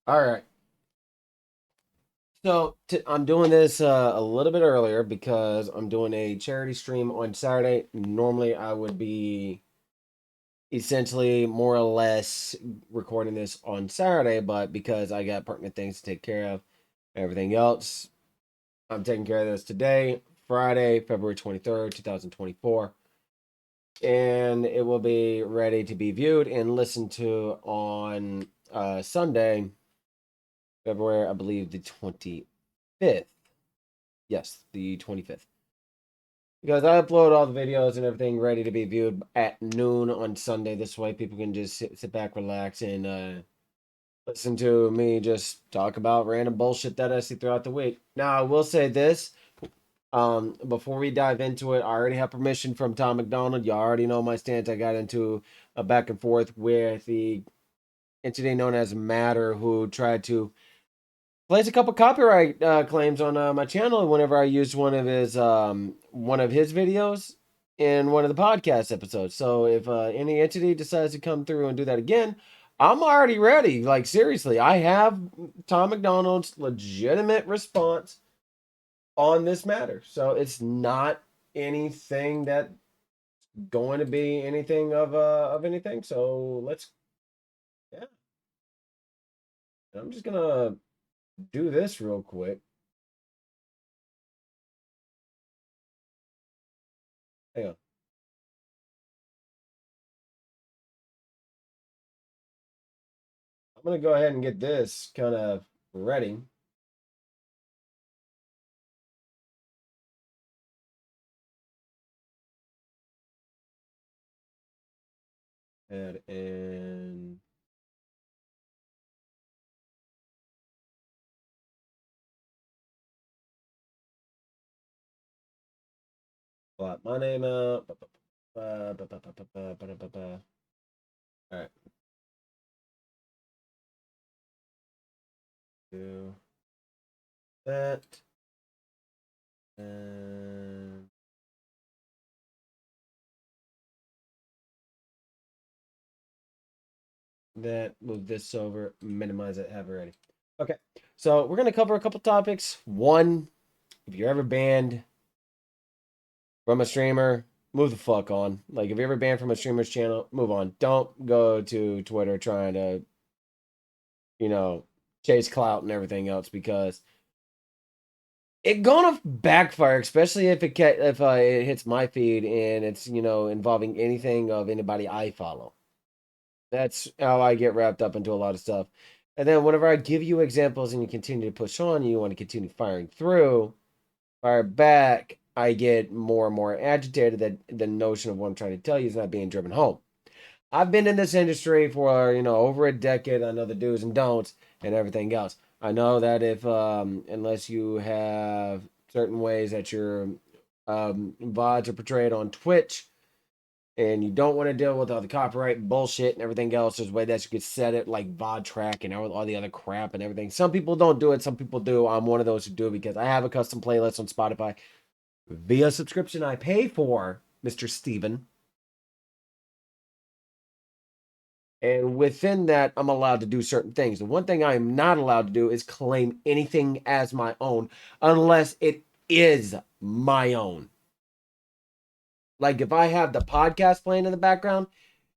All right. I'm doing this a little bit earlier because I'm doing a charity stream on Saturday. Normally, I would be essentially more or less recording this on Saturday, but because I got pertinent things to take care of, everything else, I'm taking care of this today, Friday, February 23rd, 2024. And it will be ready to be viewed and listened to on Sunday, February, I believe, the 25th. Yes, the 25th. Because I upload all the videos and everything ready to be viewed at noon on Sunday. This way, people can just sit back, relax, and listen to me just talk about random bullshit that I see throughout the week. Now, I will say this. Before we dive into it, I already have permission from Tom McDonald. You already know my stance. I got into a back and forth with the entity known as Matter, who tried to place a couple copyright claims on my channel whenever I used one of his videos in one of the podcast episodes. So if any entity decides to come through and do that again, I'm already ready. Like seriously, I have Tom McDonald's legitimate response on this matter. So it's not anything that going to be anything of anything. So let's yeah. I'm just gonna do this real quick. Hang on. I'm gonna go ahead and get this kind of ready. And blot my name out. All right. Do that. And that. Move this over. Minimize it. Have it ready. Okay. So we're gonna cover a couple topics. One, if you're ever banned from a streamer, move the fuck on. Like if you're ever banned from a streamer's channel, move on. Don't go to Twitter trying to, you know, chase clout and everything else because it gonna backfire, especially if it hits my feed and it's involving anything of anybody I follow. That's how I get wrapped up into a lot of stuff. And then whenever I give you examples and you continue to push on, you want to continue firing through, fire back, I get more and more agitated that the notion of what I'm trying to tell you is not being driven home. I've been in this industry for over a decade. I know the do's and don'ts and everything else. I know that if unless you have certain ways that your VODs are portrayed on Twitch, and you don't want to deal with all the copyright bullshit and everything else, there's a way that you could set it like VOD track and all the other crap and everything. Some people don't do it. Some people do. I'm one of those who do because I have a custom playlist on Spotify via subscription I pay for, Mr. Steven. And within that, I'm allowed to do certain things. The one thing I am not allowed to do is claim anything as my own unless it is my own. Like if I have the podcast playing in the background,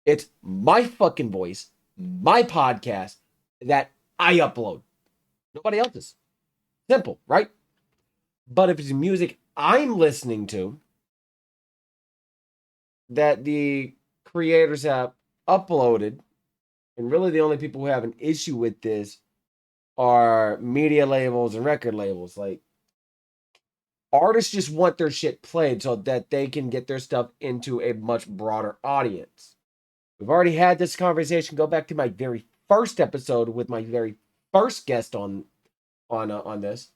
it's my fucking voice, my podcast that I upload. Nobody else's. Simple, right? But if it's music I'm listening to that the creators have uploaded, and really the only people who have an issue with this are media labels and record labels. Like artists just want their shit played so that they can get their stuff into a much broader audience. We've already had this conversation. Go back to my very first episode with my very first guest on this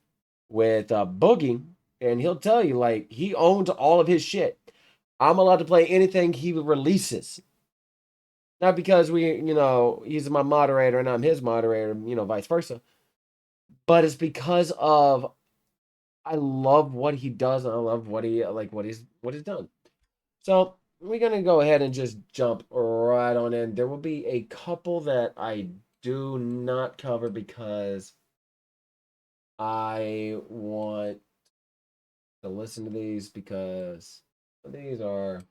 with Boogie, and he'll tell you like he owns all of his shit. I'm allowed to play anything he releases, not because he's my moderator and I'm his moderator, vice versa, but it's because of I love what he does and I love what he's done. So we're gonna go ahead and just jump right on in. There will be a couple that I do not cover because I want to listen to these because these are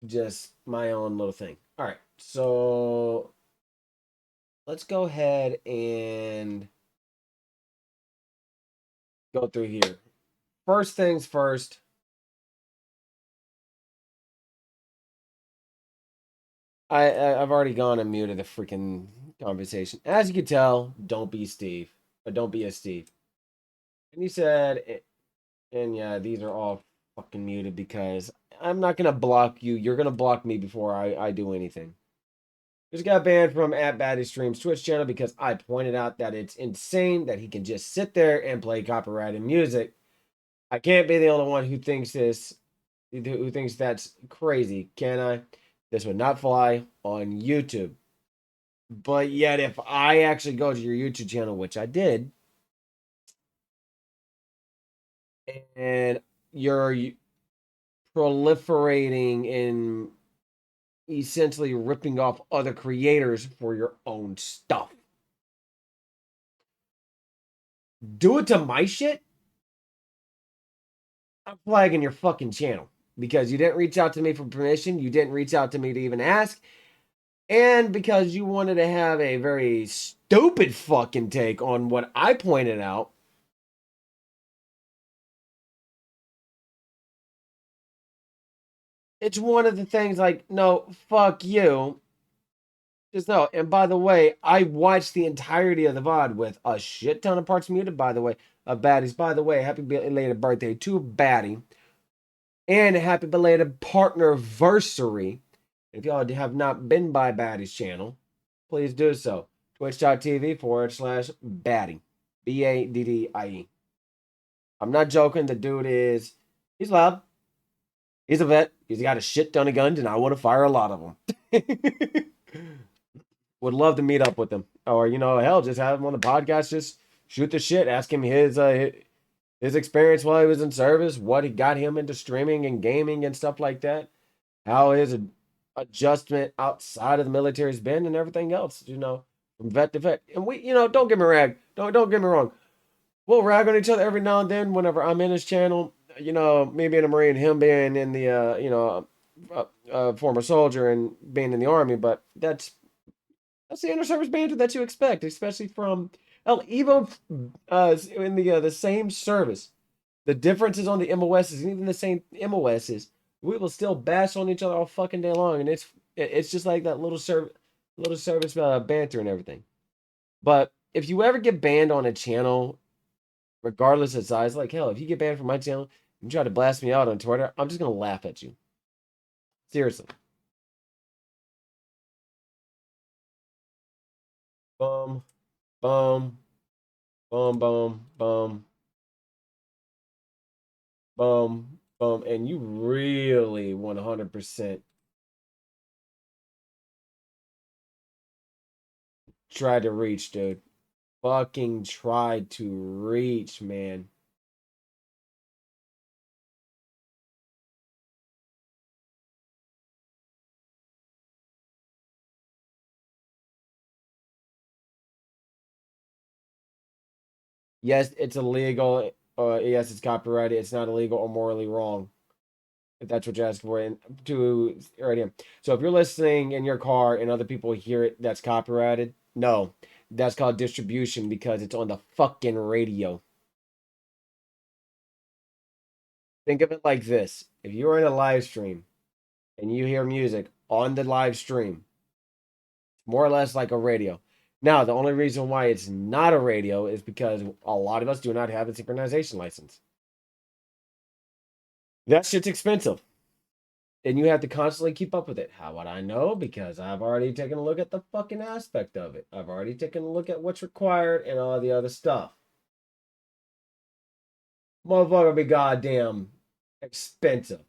just my own little thing. All right, so let's go ahead and go through here. First things first. I've already gone and muted the freaking conversation. As you can tell, don't be Steve, or don't be a Steve. And you said, and yeah, these are all fucking muted because I'm not gonna block you. You're gonna block me before I do anything. Just got banned from at Batty Stream's Twitch channel because I pointed out that it's insane that he can just sit there and play copyrighted music. I can't be the only one who thinks this, who thinks that's crazy, can I? This would not fly on YouTube. But yet, if I actually go to your YouTube channel, which I did, and you're proliferating and essentially ripping off other creators for your own stuff, do it to my shit, I'm flagging your fucking channel because you didn't reach out to me for permission. You didn't reach out to me to even ask. And because you wanted to have a very stupid fucking take on what I pointed out. It's one of the things like, no, fuck you. Just no. And by the way, I watched the entirety of the VOD with a shit ton of parts muted, by the way, of baddies. By the way, happy belated birthday to Baddie. And happy belated partnerversary. If y'all have not been by Baddie's channel, please do so. Twitch.tv/Baddie. Baddie. I'm not joking. The dude he's loud. He's a vet. He's got a shit ton of guns, and I want to fire a lot of them. Would love to meet up with him. Or, hell, just have him on the podcast, just shoot the shit, ask him his experience while he was in service, what he got him into streaming and gaming and stuff like that, how his adjustment outside of the military has been, and everything else, from vet to vet. And we, don't get me rag. Don't get me wrong. We'll rag on each other every now and then whenever I'm in his channel. Me being a Marine, him being in the former soldier and being in the army, but that's the inter-service banter that you expect, especially from even in the same service. The differences on the MOSs, and even the same MOSs, we will still bash on each other all fucking day long, and it's just like that little service banter and everything. But if you ever get banned on a channel, regardless of size, like hell, if you get banned from my channel and try to blast me out on Twitter, I'm just gonna laugh at you. Seriously. Boom, boom, boom, boom, boom, boom, boom, and you really 100% tried to reach, dude. Fucking tried to reach, man. Yes, it's illegal. Yes, it's copyrighted. It's not illegal or morally wrong. If that's what you're asking for. And to right here. So if you're listening in your car and other people hear it, that's copyrighted. No, that's called distribution because it's on the fucking radio. Think of it like this: if you're in a live stream and you hear music on the live stream, more or less like a radio. Now, the only reason why it's not a radio is because a lot of us do not have a synchronization license. That shit's expensive. And you have to constantly keep up with it. How would I know? Because I've already taken a look at the fucking aspect of it. I've already taken a look at what's required and all the other stuff. Motherfucker be goddamn expensive.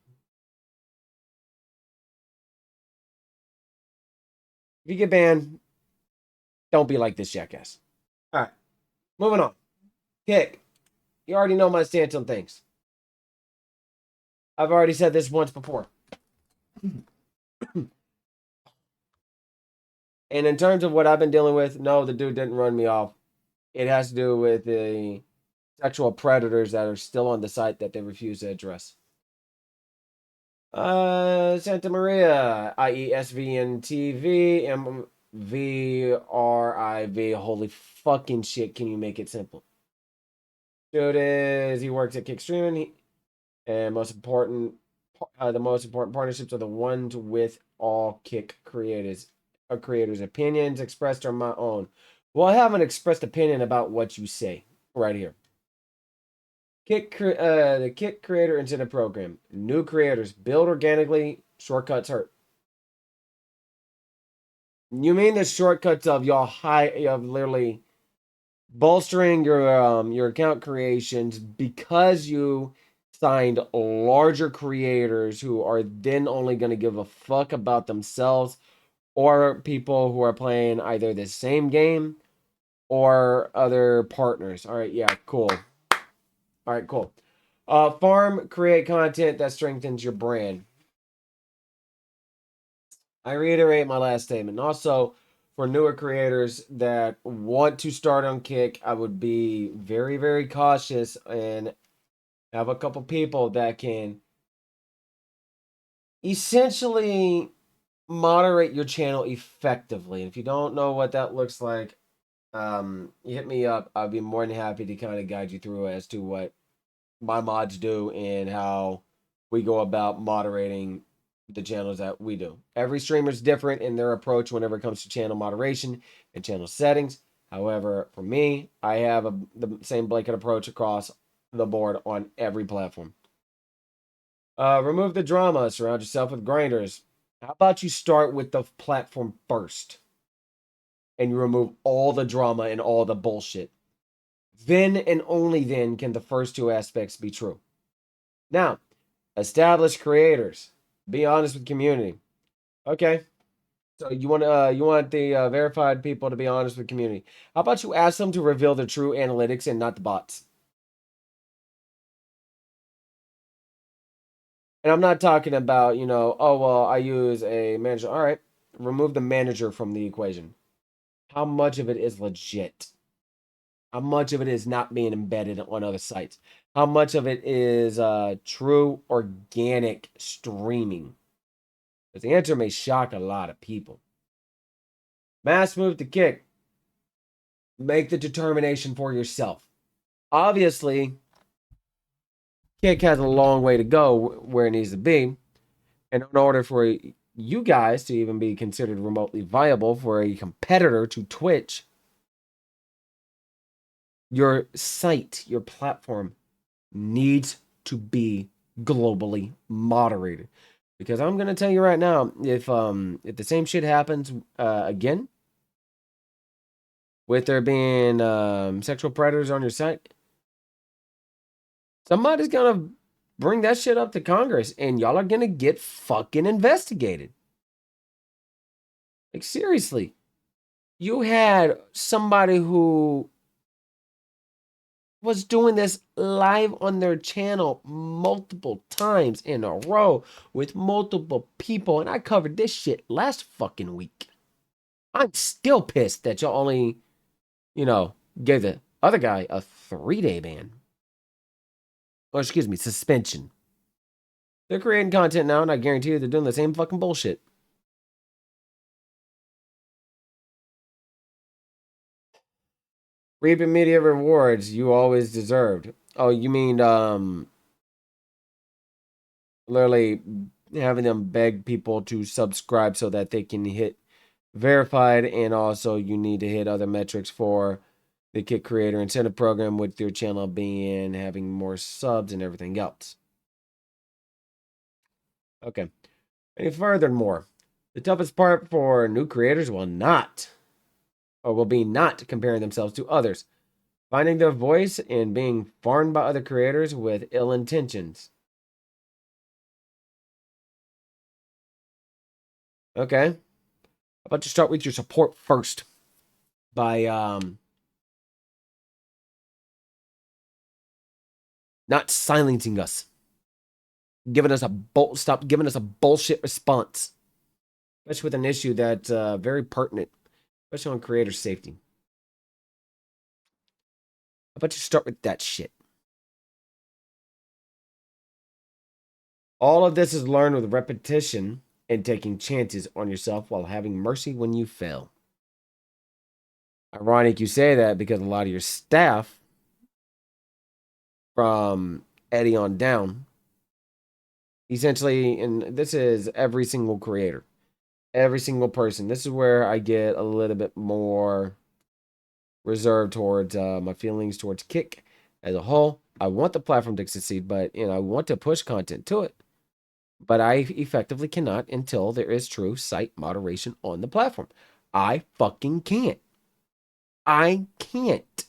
If you get banned, don't be like this jackass. All right, moving on. Kick. You already know my stance on things. I've already said this once before. And in terms of what I've been dealing with, no, the dude didn't run me off. It has to do with the sexual predators that are still on the site that they refuse to address. Santa Maria, IESVNTV, Holy fucking shit, can you make it simple? Dude is, he works at Kick Streaming, and the most important partnerships are the ones with all Kick creators' opinions expressed are my own. Well, I have an expressed opinion about what you say right here. The Kick Creator Incentive Program. New creators build organically. Shortcuts hurt. You mean the shortcuts of of literally bolstering your account creations because you signed larger creators who are then only going to give a fuck about themselves or people who are playing either the same game or other partners. All right, yeah, cool. All right, cool. Farm, create content that strengthens your brand. I reiterate my last statement. Also, for newer creators that want to start on Kick, I would be very, very cautious and have a couple people that can essentially moderate your channel effectively. If you don't know what that looks like, you hit me up. I'll be more than happy to kind of guide you through as to what my mods do and how we go about moderating the channels that we do. Every streamer is different in their approach whenever it comes to channel moderation and channel settings. However, for me, I have the same blanket approach across the board on every platform. Remove the drama. Surround yourself with grinders. How about you start with the platform first and you remove all the drama and all the bullshit? Then and only then can the first two aspects be true. Now, established creators. Be honest with community. Okay. So you want the verified people to be honest with community. How about you ask them to reveal the true analytics and not the bots? And I'm not talking about, oh well, I use a manager. All right. Remove the manager from the equation. How much of it is legit? How much of it is not being embedded on other sites? How much of it is true organic streaming? Because the answer may shock a lot of people. Mass move to Kick. Make the determination for yourself. Obviously, Kick has a long way to go where it needs to be. And in order for you guys to even be considered remotely viable for a competitor to Twitch, your site, your platform needs to be globally moderated. Because I'm gonna tell you right now, if the same shit happens again, with there being sexual predators on your site, somebody's gonna bring that shit up to Congress, and y'all are gonna get fucking investigated. Like seriously, you had somebody who was doing this live on their channel multiple times in a row with multiple people, and I covered this shit last fucking week. I'm still pissed that y'all only, gave the other guy a 3-day ban. Or excuse me, suspension. They're creating content now, and I guarantee you they're doing the same fucking bullshit. Reap immediate rewards you always deserved. Oh, you mean literally having them beg people to subscribe so that they can hit verified, and also you need to hit other metrics for the Kick Creator Incentive Program with your channel being having more subs and everything else. Okay. And furthermore, the toughest part for new creators will be not comparing themselves to others, finding their voice and being farmed by other creators with ill intentions. Okay. How about you start with your support first by not silencing us, stop giving us a bullshit response, especially with an issue that's very pertinent especially on creator safety. How about you start with that shit? All of this is learned with repetition and taking chances on yourself while having mercy when you fail. Ironic you say that because a lot of your staff from Eddie on down, essentially, and this is every single creator, every single person. This is where I get a little bit more reserved towards my feelings towards Kick as a whole. I want the platform to succeed, but I want to push content to it. But I effectively cannot until there is true site moderation on the platform. I fucking can't. I can't.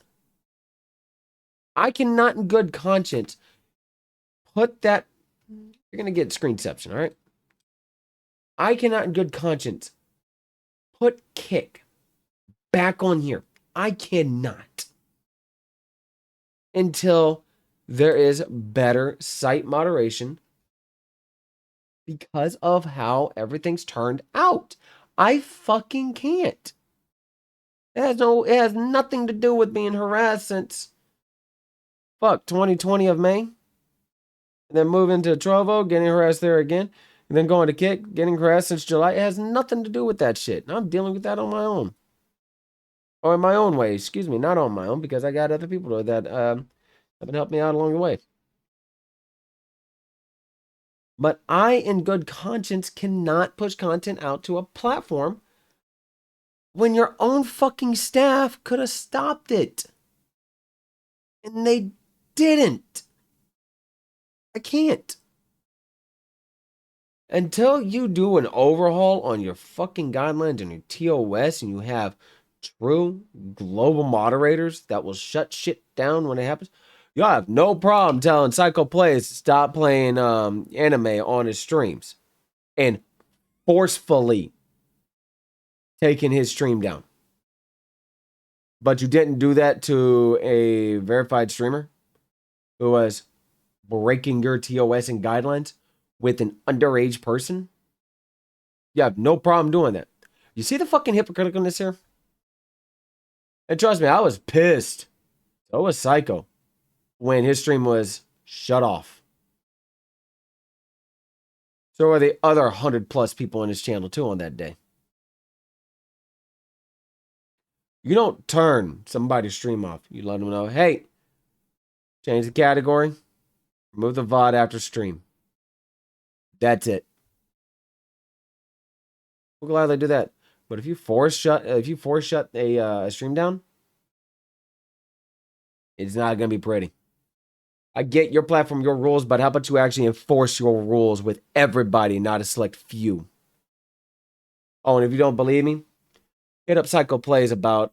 I cannot in good conscience put that. You're going to get screenception, all right? I cannot in good conscience put Kick back on here. I cannot. Until there is better site moderation because of how everything's turned out. I fucking can't. It has nothing to do with being harassed since 2020 of May. And then moving to Trovo, getting harassed there again. And then going to Kick, getting harassed since July. It has nothing to do with that shit. I'm dealing with that on my own. Or in my own way, excuse me, not on my own, because I got other people that have been helping me out along the way. But I, in good conscience, cannot push content out to a platform when your own fucking staff could have stopped it. And they didn't. I can't. Until you do an overhaul on your fucking guidelines and your TOS and you have true global moderators that will shut shit down when it happens, you have no problem telling Psycho Plays to stop playing anime on his streams and forcefully taking his stream down. But you didn't do that to a verified streamer who was breaking your TOS and guidelines with an underage person. You have no problem doing that. You see the fucking hypocriticalness here? And trust me, I was pissed. So was Psycho when his stream was shut off. So were the other 100 plus people on his channel too on that day. You don't turn somebody's stream off. You let them know, hey, change the category, remove the VOD after stream. That's it. We're glad they do that. But if you force shut a stream down, it's not gonna be pretty. I get your platform, your rules, but how about you actually enforce your rules with everybody, not a select few? Oh, and if you don't believe me, hit up Psycho Plays about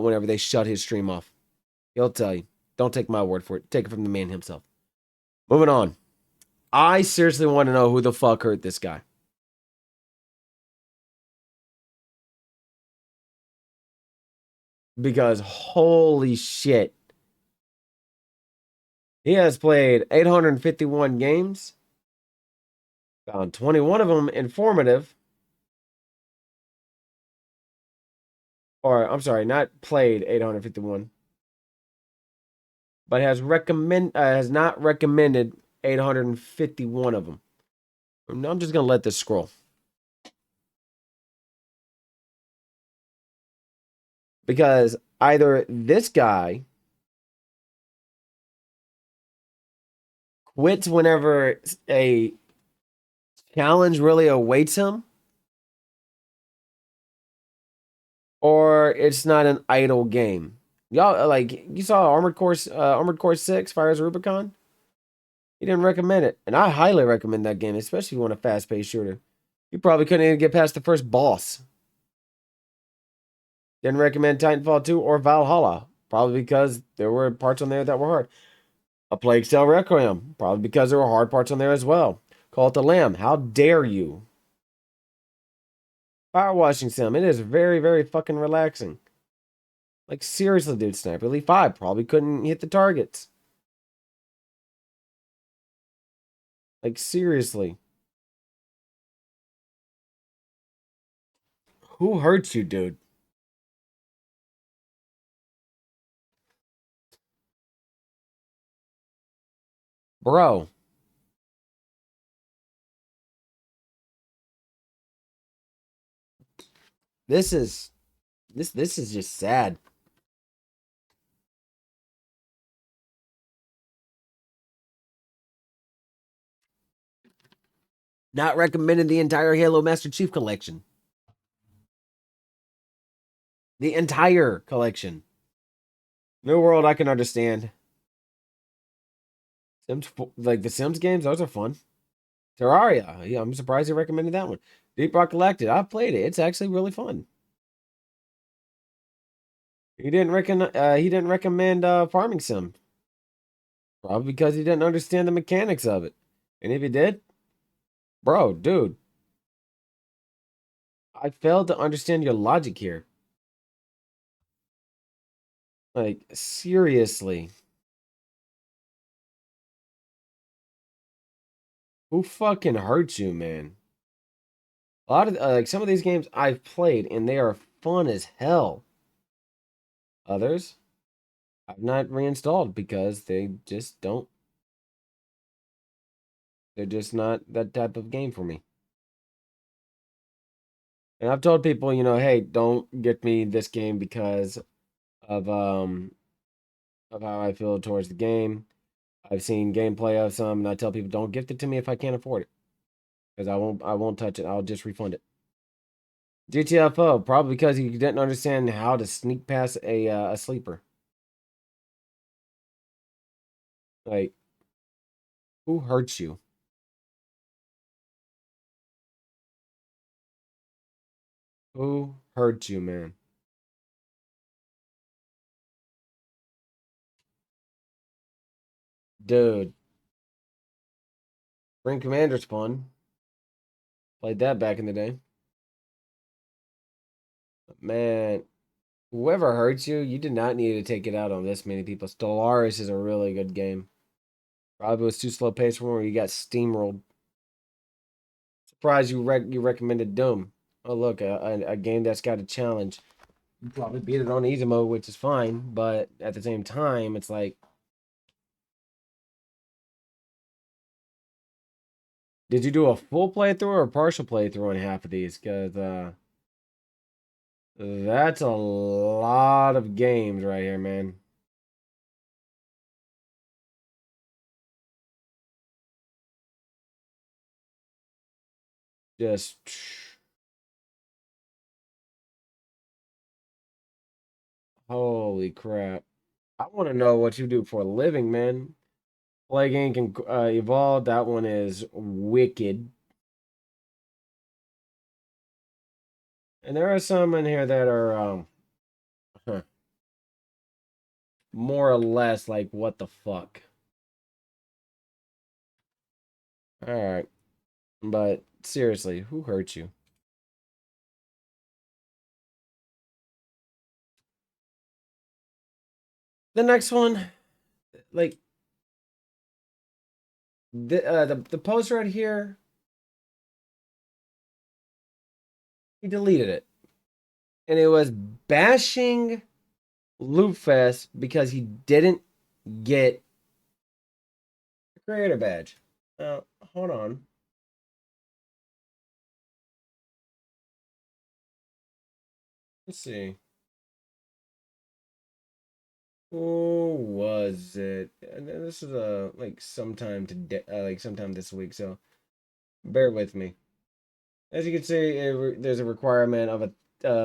whenever they shut his stream off. He'll tell you. Don't take my word for it. Take it from the man himself. Moving on. I seriously want to know who the fuck hurt this guy. Because holy shit. He has played 851 games. Found 21 of them informative. Or, I'm sorry, not played 851. But has not recommended 851 of them. I'm just going to let this scroll. Because either this guy quits whenever a challenge really awaits him, or it's not an idle game. Y'all, like, you saw Armored Core 6, Fires Rubicon? He didn't recommend it. And I highly recommend that game, especially if you want a fast-paced shooter. You probably couldn't even get past the first boss. Didn't recommend Titanfall 2 or Valhalla, probably because there were parts on there that were hard. A Plague Tale Requiem, probably because there were hard parts on there as well. Call It the Lamb, how dare you? Firewashing Sim, it is very, very fucking relaxing. Like, seriously, dude, Sniper Elite 5 probably couldn't hit the targets. Like, seriously. Who hurts you, dude? Bro, this is this is just sad. Not recommending the entire Halo Master Chief collection. The entire collection. New World I can understand. Sims like the Sims games, those are fun. Terraria, yeah, I'm surprised he recommended that one. Deep Rock Galactic, I've played it. It's actually really fun. He didn't recommend Farming Sim. Probably because he didn't understand the mechanics of it. And if he did, bro, dude, I failed to understand your logic here. Like, seriously. Who fucking hurt you, man? A lot of like some of these games I've played and they are fun as hell. Others I've not reinstalled because they're just not that type of game for me. And I've told people, hey, don't get me this game because of um of how I feel towards the game. I've seen gameplay of some, and I tell people don't gift it to me if I can't afford it, because I won't touch it. I'll just refund it. GTFO probably because he didn't understand how to sneak past a sleeper. Like, who hurts you? Who hurt you, man? Dude, Ring Commander's fun. Played that back in the day. Man, whoever hurts you, you did not need to take it out on this many people. Stellaris is a really good game. Probably was too slow paced for him. You got steamrolled. Surprised you recommended Doom. Oh look, a game that's got a challenge. You probably beat it on easy mode, which is fine, but at the same time, it's like, did you do a full playthrough or a partial playthrough on half of these? Because that's a lot of games right here, man. Just holy crap. I want to know what you do for a living, man. Plague Inc. and Evolve, that one is wicked. And there are some in here that are more or less like, what the fuck? All right. But seriously, who hurt you? The next one, like the post right here, he deleted it, and it was bashing Loop Fest because he didn't get the creator badge. Now, hold on. Let's see. Who was it? And this is like sometime today, like sometime this week. So bear with me. As you can see, there's a requirement of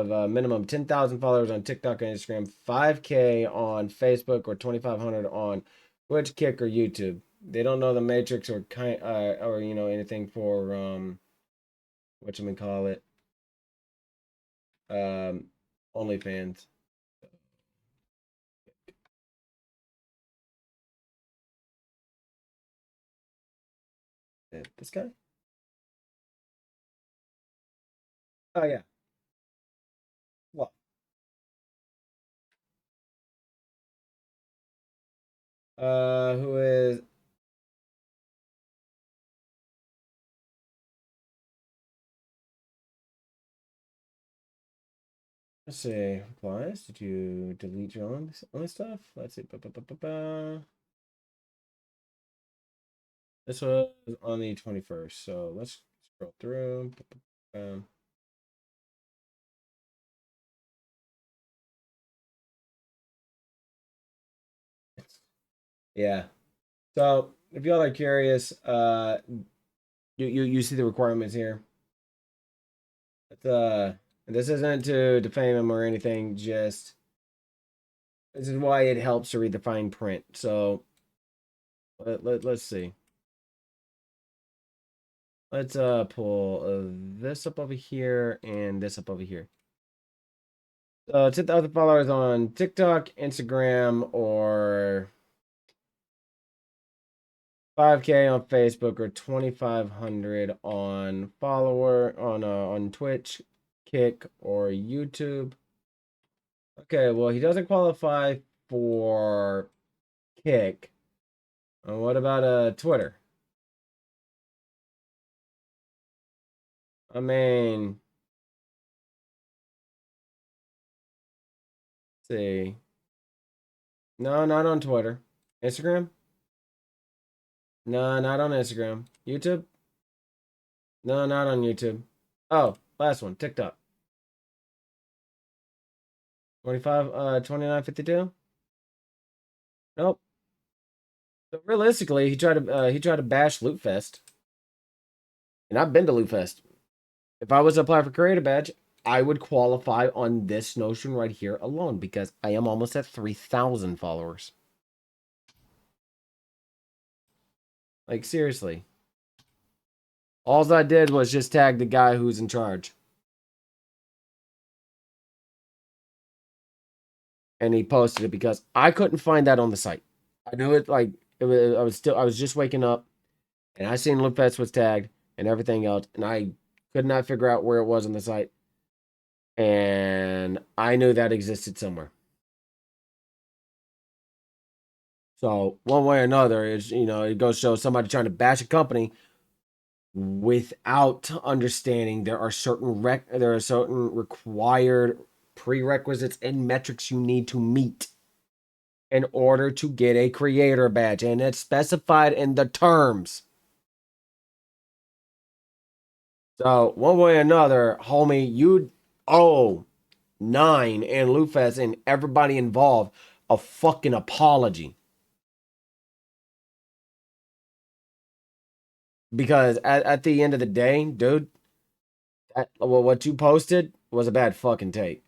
a minimum 10,000 followers on TikTok and Instagram, 5K on Facebook, or 2,500 on Twitch, Kick, or YouTube. They don't know the matrix or anything for what you call it, um OnlyFans. This guy? Oh yeah. Well, who is? Let's see. Replies. Did you delete your own stuff? Let's see. This was on the 21st. So let's scroll through. Um, yeah. So if y'all are curious, you see the requirements here. It's, this isn't to defame him or anything. Just this is why it helps to read the fine print. So let's see. Let's pull this up over here and this up over here. 10,000 followers on TikTok, Instagram, or 5K on Facebook, or 2,500 on follower on Twitch, Kick, or YouTube. Okay, well he doesn't qualify for Kick. What about Twitter? I mean, let's see. No, not on Twitter. Instagram? No, not on Instagram. YouTube? No, not on YouTube. Oh, last one, TikTok. 25 2952? Nope. So realistically, he tried to bash Loot Fest. And I've been to Loot Fest. If I was to apply for Creator Badge, I would qualify on this notion right here alone because I am almost at 3,000 followers. Like seriously. All I did was just tag the guy who's in charge. And he posted it because I couldn't find that on the site. I knew it like it was, I was just waking up and I seen Loot Fest was tagged and everything else, and I could not figure out where it was on the site. And I knew that existed somewhere. So one way or another, is it goes to show somebody trying to bash a company without understanding there are certain required prerequisites and metrics you need to meet in order to get a creator badge, and it's specified in the terms. So one way or another, homie, you owe Nine and Lufest and everybody involved a fucking apology. Because at the end of the day, dude, what you posted was a bad fucking take.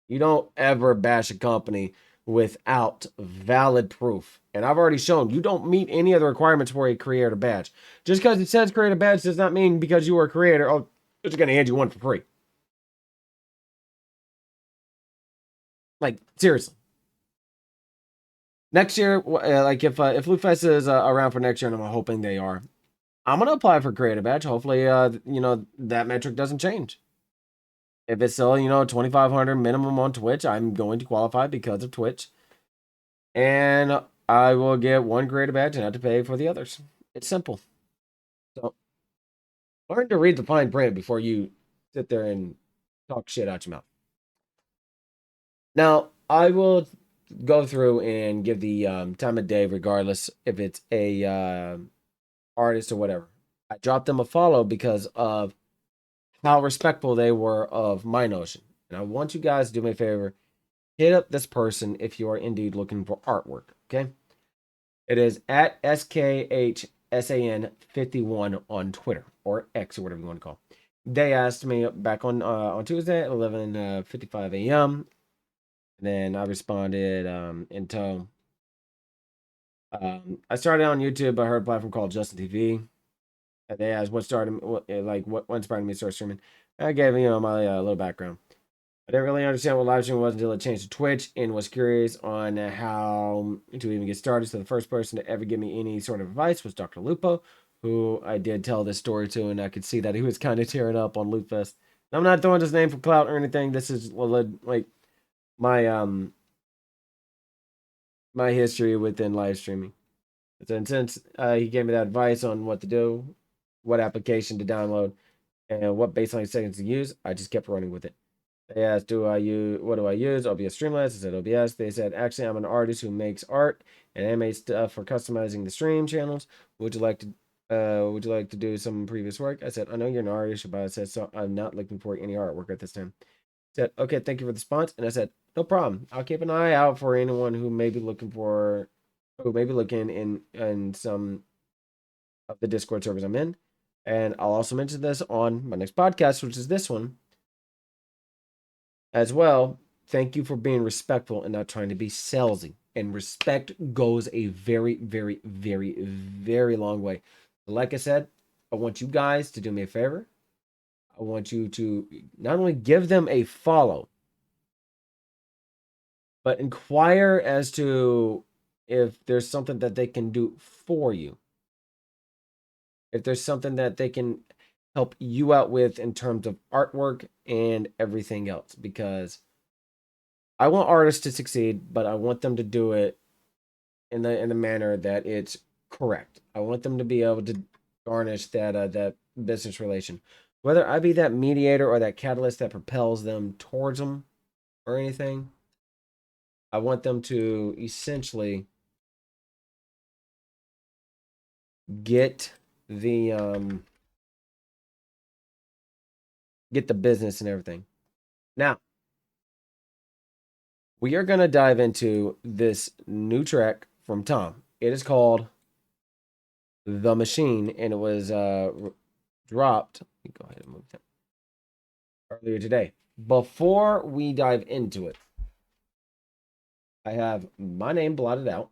You don't ever bash a company without valid proof. And I've already shown you don't meet any of the requirements for a creator badge. Just because it says creator badge does not mean because you are a creator, oh, they're just going to hand you one for free. Like, seriously. Next year, like if Lufest is around for next year, and I'm hoping they are, I'm gonna apply for creator badge. Hopefully, that metric doesn't change. If it's still 2,500 minimum on Twitch, I'm going to qualify because of Twitch, and I will get one creator badge and have to pay for the others. It's simple. So learn to read the fine print before you sit there and talk shit out your mouth. Now I will go through and give the time of day, regardless if it's a artist or whatever. I dropped them a follow because of how respectful they were of my notion. And I want you guys to do me a favor, hit up this person if you are indeed looking for artwork. Okay. It is at SKHSAN51 on Twitter or X or whatever you want to call it. They asked me back on Tuesday at 11:55 a.m. And then I responded in tone. I started on YouTube. I heard a platform called Justin TV. And they asked what inspired me to start streaming. I gave my little background. I didn't really understand what live streaming was until it changed to Twitch, and was curious on how to even get started. So the first person to ever give me any sort of advice was Dr. Lupo, who I did tell this story to, and I could see that he was kind of tearing up on Lootfest. I'm not throwing his name for clout or anything. This is like my my history within live streaming. And since he gave me that advice on what to do, what application to download, and what baseline settings to use, I just kept running with it. They asked, what do I use? OBS Streamlabs. I said OBS. They said, actually, I'm an artist who makes art and animates stuff for customizing the stream channels. Would you like to Would you like to do some previous work? I said, I know you're an artist, but I said, so I'm not looking for any artwork at this time. I said, okay, thank you for the response. And I said, no problem. I'll keep an eye out for anyone who may be looking in some of the Discord servers I'm in. And I'll also mention this on my next podcast, which is this one as well. Thank you for being respectful and not trying to be salesy. And respect goes a very, very, very, very long way. Like I said, I want you guys to do me a favor. I want you to not only give them a follow, but inquire as to if there's something that they can do for you. If there's something that they can help you out with in terms of artwork and everything else. Because I want artists to succeed, but I want them to do it in the manner that it's correct. I want them to be able to garnish that business relation, whether I be that mediator or that catalyst that propels them towards them or anything. I want them to essentially get the business and everything. Now, we are going to dive into this new track from Tom. It is called The Machine, and it was dropped. Let me go ahead and move that earlier today. Before we dive into it, I have my name blotted out.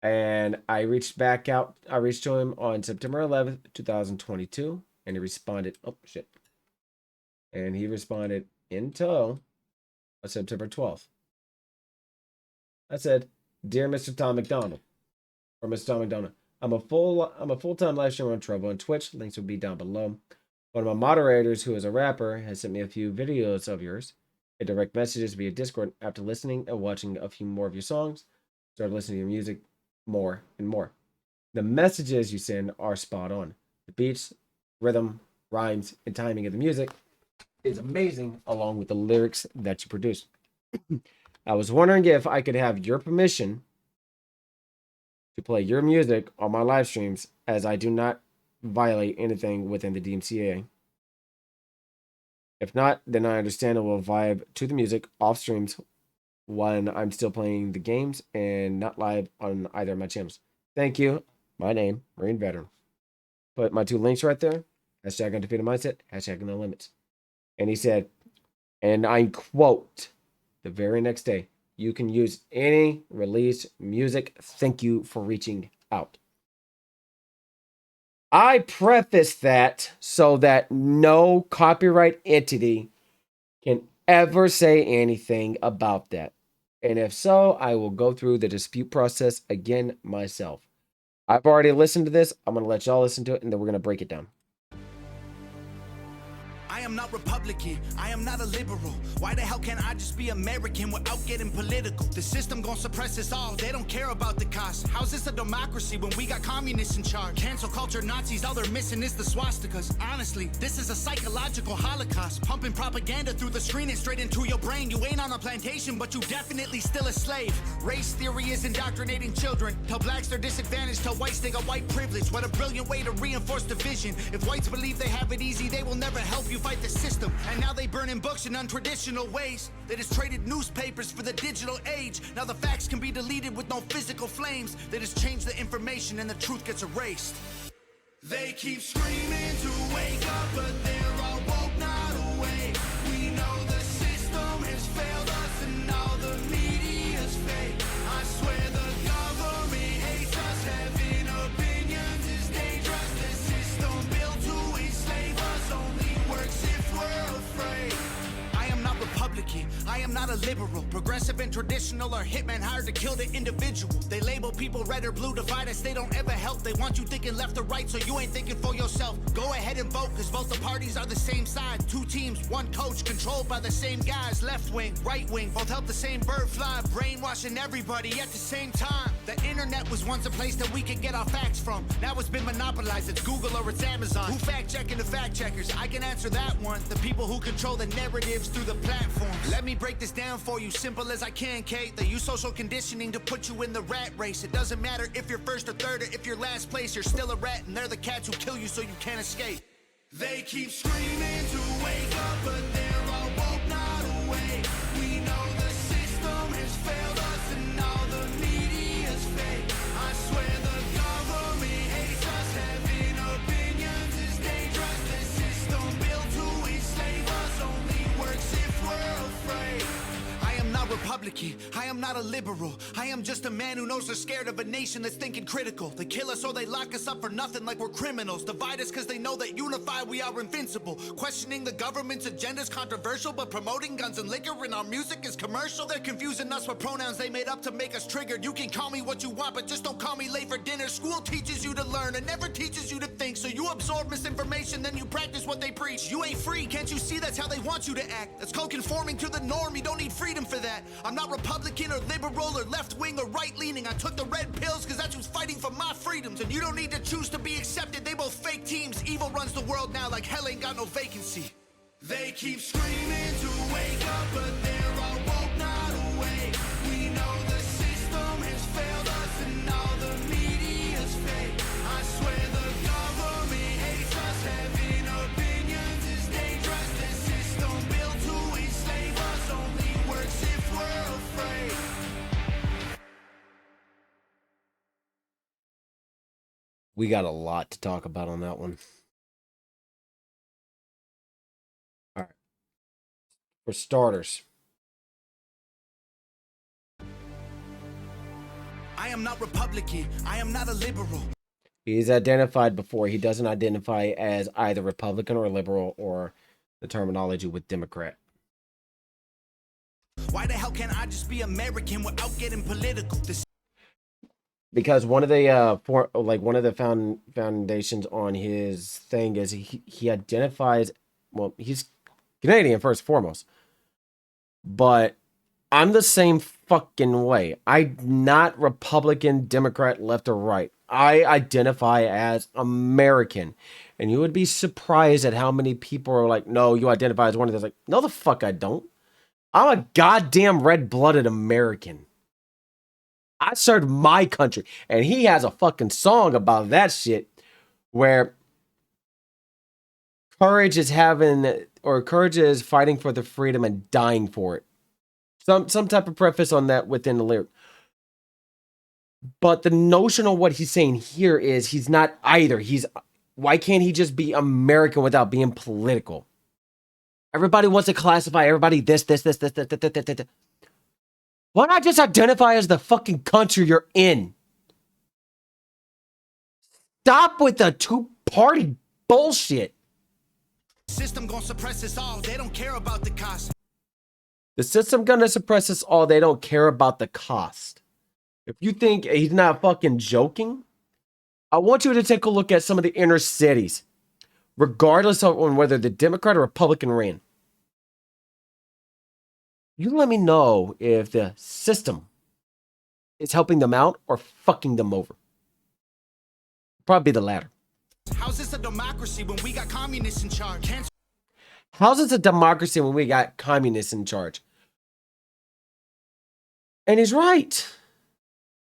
And I reached to him on September 11th, 2022, and he responded, oh shit. And he responded in tow on September 12th. I said, "Dear Mr. Tom McDonald, or Mr. Tom McDonald, I'm a full-time live streamer on Trovo on Twitch. Links will be down below. One of my moderators, who is a rapper, has sent me a few videos of yours, and direct messages via Discord. After listening and watching a few more of your songs, started listening to your music more and more. The messages you send are spot on. The beats, rhythm, rhymes, and timing of the music is amazing, along with the lyrics that you produce. I was wondering if I could have your permission to play your music on my live streams, as I do not violate anything within the DMCA. If not, then I understand I will vibe to the music off streams when I'm still playing the games and not live on either of my channels. Thank you. My name, Marine Veteran." Put my 2 links right there. Hashtag Undefeated Mindset. Hashtag No Limits. And he said, and I quote, the very next day, "You can use any released music. Thank you for reaching out." I preface that so that no copyright entity can ever say anything about that. And if so, I will go through the dispute process again myself. I've already listened to this. I'm going to let y'all listen to it, and then we're going to break it down. I am not Republican, I am not a liberal. Why the hell can't I just be American without getting political? The system gon' suppress us all, they don't care about the cost. How's this a democracy when we got communists in charge? Cancel culture Nazis, all they're missing is the swastikas. Honestly, this is a psychological holocaust. Pumping propaganda through the screen and straight into your brain. You ain't on a plantation, but you definitely still a slave. Race theory is indoctrinating children. Tell blacks they're disadvantaged, tell whites they got white privilege. What a brilliant way to reinforce division. If whites believe they have it easy, they will never help you fight the system. And now they burning books in untraditional ways. They just traded newspapers for the digital age. Now the facts can be deleted with no physical flames. They just change the information and the truth gets erased. They keep screaming to wake up, but they're all woke, not awake. We know the system has failed us and all the media's fake. I swear the government hates us. Having opinions is dangerous. The system built to enslave us only works if we're afraid. I am not Republican, I am not a liberal. Progressive and traditional are hitmen hired to kill the individual. They label people red or blue, divide us, they don't ever help. They want you thinking left or right, so you ain't thinking for yourself. Go ahead and vote, cause both the parties are the same side. 2 teams, 1 coach, controlled by the same guys. Left wing, right wing, both help the same bird fly. Brainwashing everybody at the same time. The internet was once a place that we could get our facts from. Now it's been monopolized, it's Google or it's Amazon. Who fact checking the fact checkers? I can answer that one. The people who control the narratives through the platforms. Let me break break this down for you, simple as I can, Kate. They use social conditioning to put you in the rat race. It doesn't matter if you're first or third or if you're last place. You're still a rat, and they're the cats who kill you so you can't escape. They keep screaming to wake up, but they're all woke, not awake. We know the system has failed us, and all the media's fake. I swear the government hates us. Having opinions is dangerous. The system built to enslave us only works if we're afraid. I am not Republican, I am not a liberal. I am just a man who knows they're scared of a nation that's thinking critical. They kill us or they lock us up for nothing like we're criminals. Divide us cause they know that unified we are invincible. Questioning the government's agenda is controversial, but promoting guns and liquor in our music is commercial. They're confusing us with pronouns they made up to make us triggered. You can call me what you want, but just don't call me late for dinner. School teaches you to learn and never teaches you to think. So you absorb misinformation, then you practice what they preach. You ain't free, can't you see that's how they want you to act? That's called conforming to the norm, you don't need freedom for that. I'm not Republican or liberal or left-wing or right-leaning. I took the red pills cause that's who's fighting for my freedoms. And you don't need to choose to be accepted, they both fake teams. Evil runs the world now like hell ain't got no vacancy. They keep screaming to wake up, but they're all woke, not awake. We know the system has failed us and all the media's fake. I swear the government hates us. Having opinions is dangerous. The system built to enslave us only works if we're afraid. We got a lot to talk about on that one. All right. For starters, I am not Republican, I am not a liberal. he's identified before. He doesn't identify as either Republican or liberal or the terminology with Democrat. Why the hell can't I just be American without getting political? Because one of the one of the foundations on his thing is he identifies, well, he's Canadian first and foremost, but I'm the same fucking way. I'm not Republican, Democrat, left or right. I identify as American, and you would be surprised at how many people are like, no, you identify as one of those. Like, no, the fuck I don't. I'm a goddamn red-blooded American. I served my country. And he has a fucking song about that shit where courage is fighting for the freedom and dying for it. Some type of preface on that within the lyric. But the notion of what he's saying here is he's not either. Why can't he just be American without being political? Everybody wants to classify everybody this. Why not just identify as the fucking country you're in? Stop with the two-party bullshit. System gonna suppress us all. They don't care about the cost. The system gonna suppress us all. They don't care about the cost. If you think he's not fucking joking, I want you to take a look at some of the inner cities, regardless of whether the Democrat or Republican ran. You let me know if the system is helping them out or fucking them over. Probably the latter. How's this a democracy when we got communists in charge? How's this a democracy when we got communists in charge? And he's right.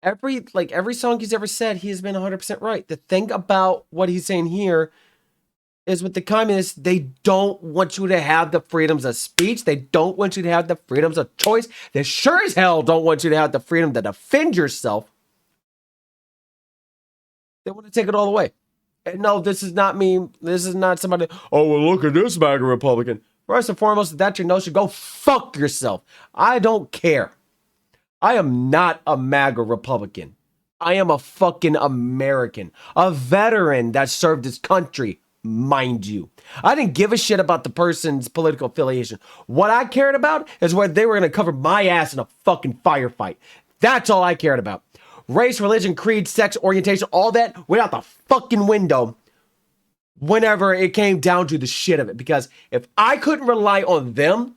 Every song he's ever said, he has been 100% right. The thing about what he's saying here is with the communists, they don't want you to have the freedoms of speech. They don't want you to have the freedoms of choice. They sure as hell don't want you to have the freedom to defend yourself. They want to take it all away. And no, this is not me. This is not somebody, oh, well, look at this MAGA Republican. First and foremost, if that's your notion, go fuck yourself. I don't care. I am not a MAGA Republican. I am a fucking American. A veteran that served his country. Mind you, I didn't give a shit about the person's political affiliation. What I cared about is whether they were going to cover my ass in a fucking firefight. That's all I cared about. Race, religion, creed, sex, orientation, all that went out the fucking window whenever it came down to the shit of it. Because if I couldn't rely on them,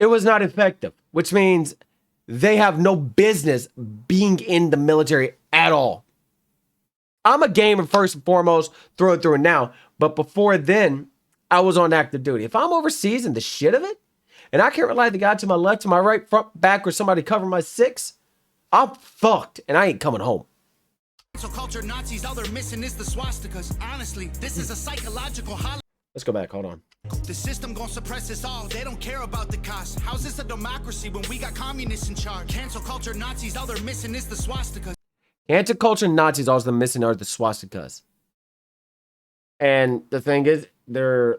it was not effective, which means they have no business being in the military at all. I'm a gamer first and foremost, through and now. But before then, I was on active duty. If I'm overseas and the shit of it, and I can't rely on the guy to my left, to my right, front, back, or somebody cover my 6, I'm fucked, and I ain't coming home. So culture Nazis, all they're missing is the swastikas. Honestly, this is a psychological holiday. Let's go back. Hold on. The system gon' suppress us all. They don't care about the cost. How's this a democracy when we got communists in charge? Cancel culture Nazis, all they're missing is the swastikas. Cancel culture Nazis, all they're missing are the swastikas. And the thing is, they're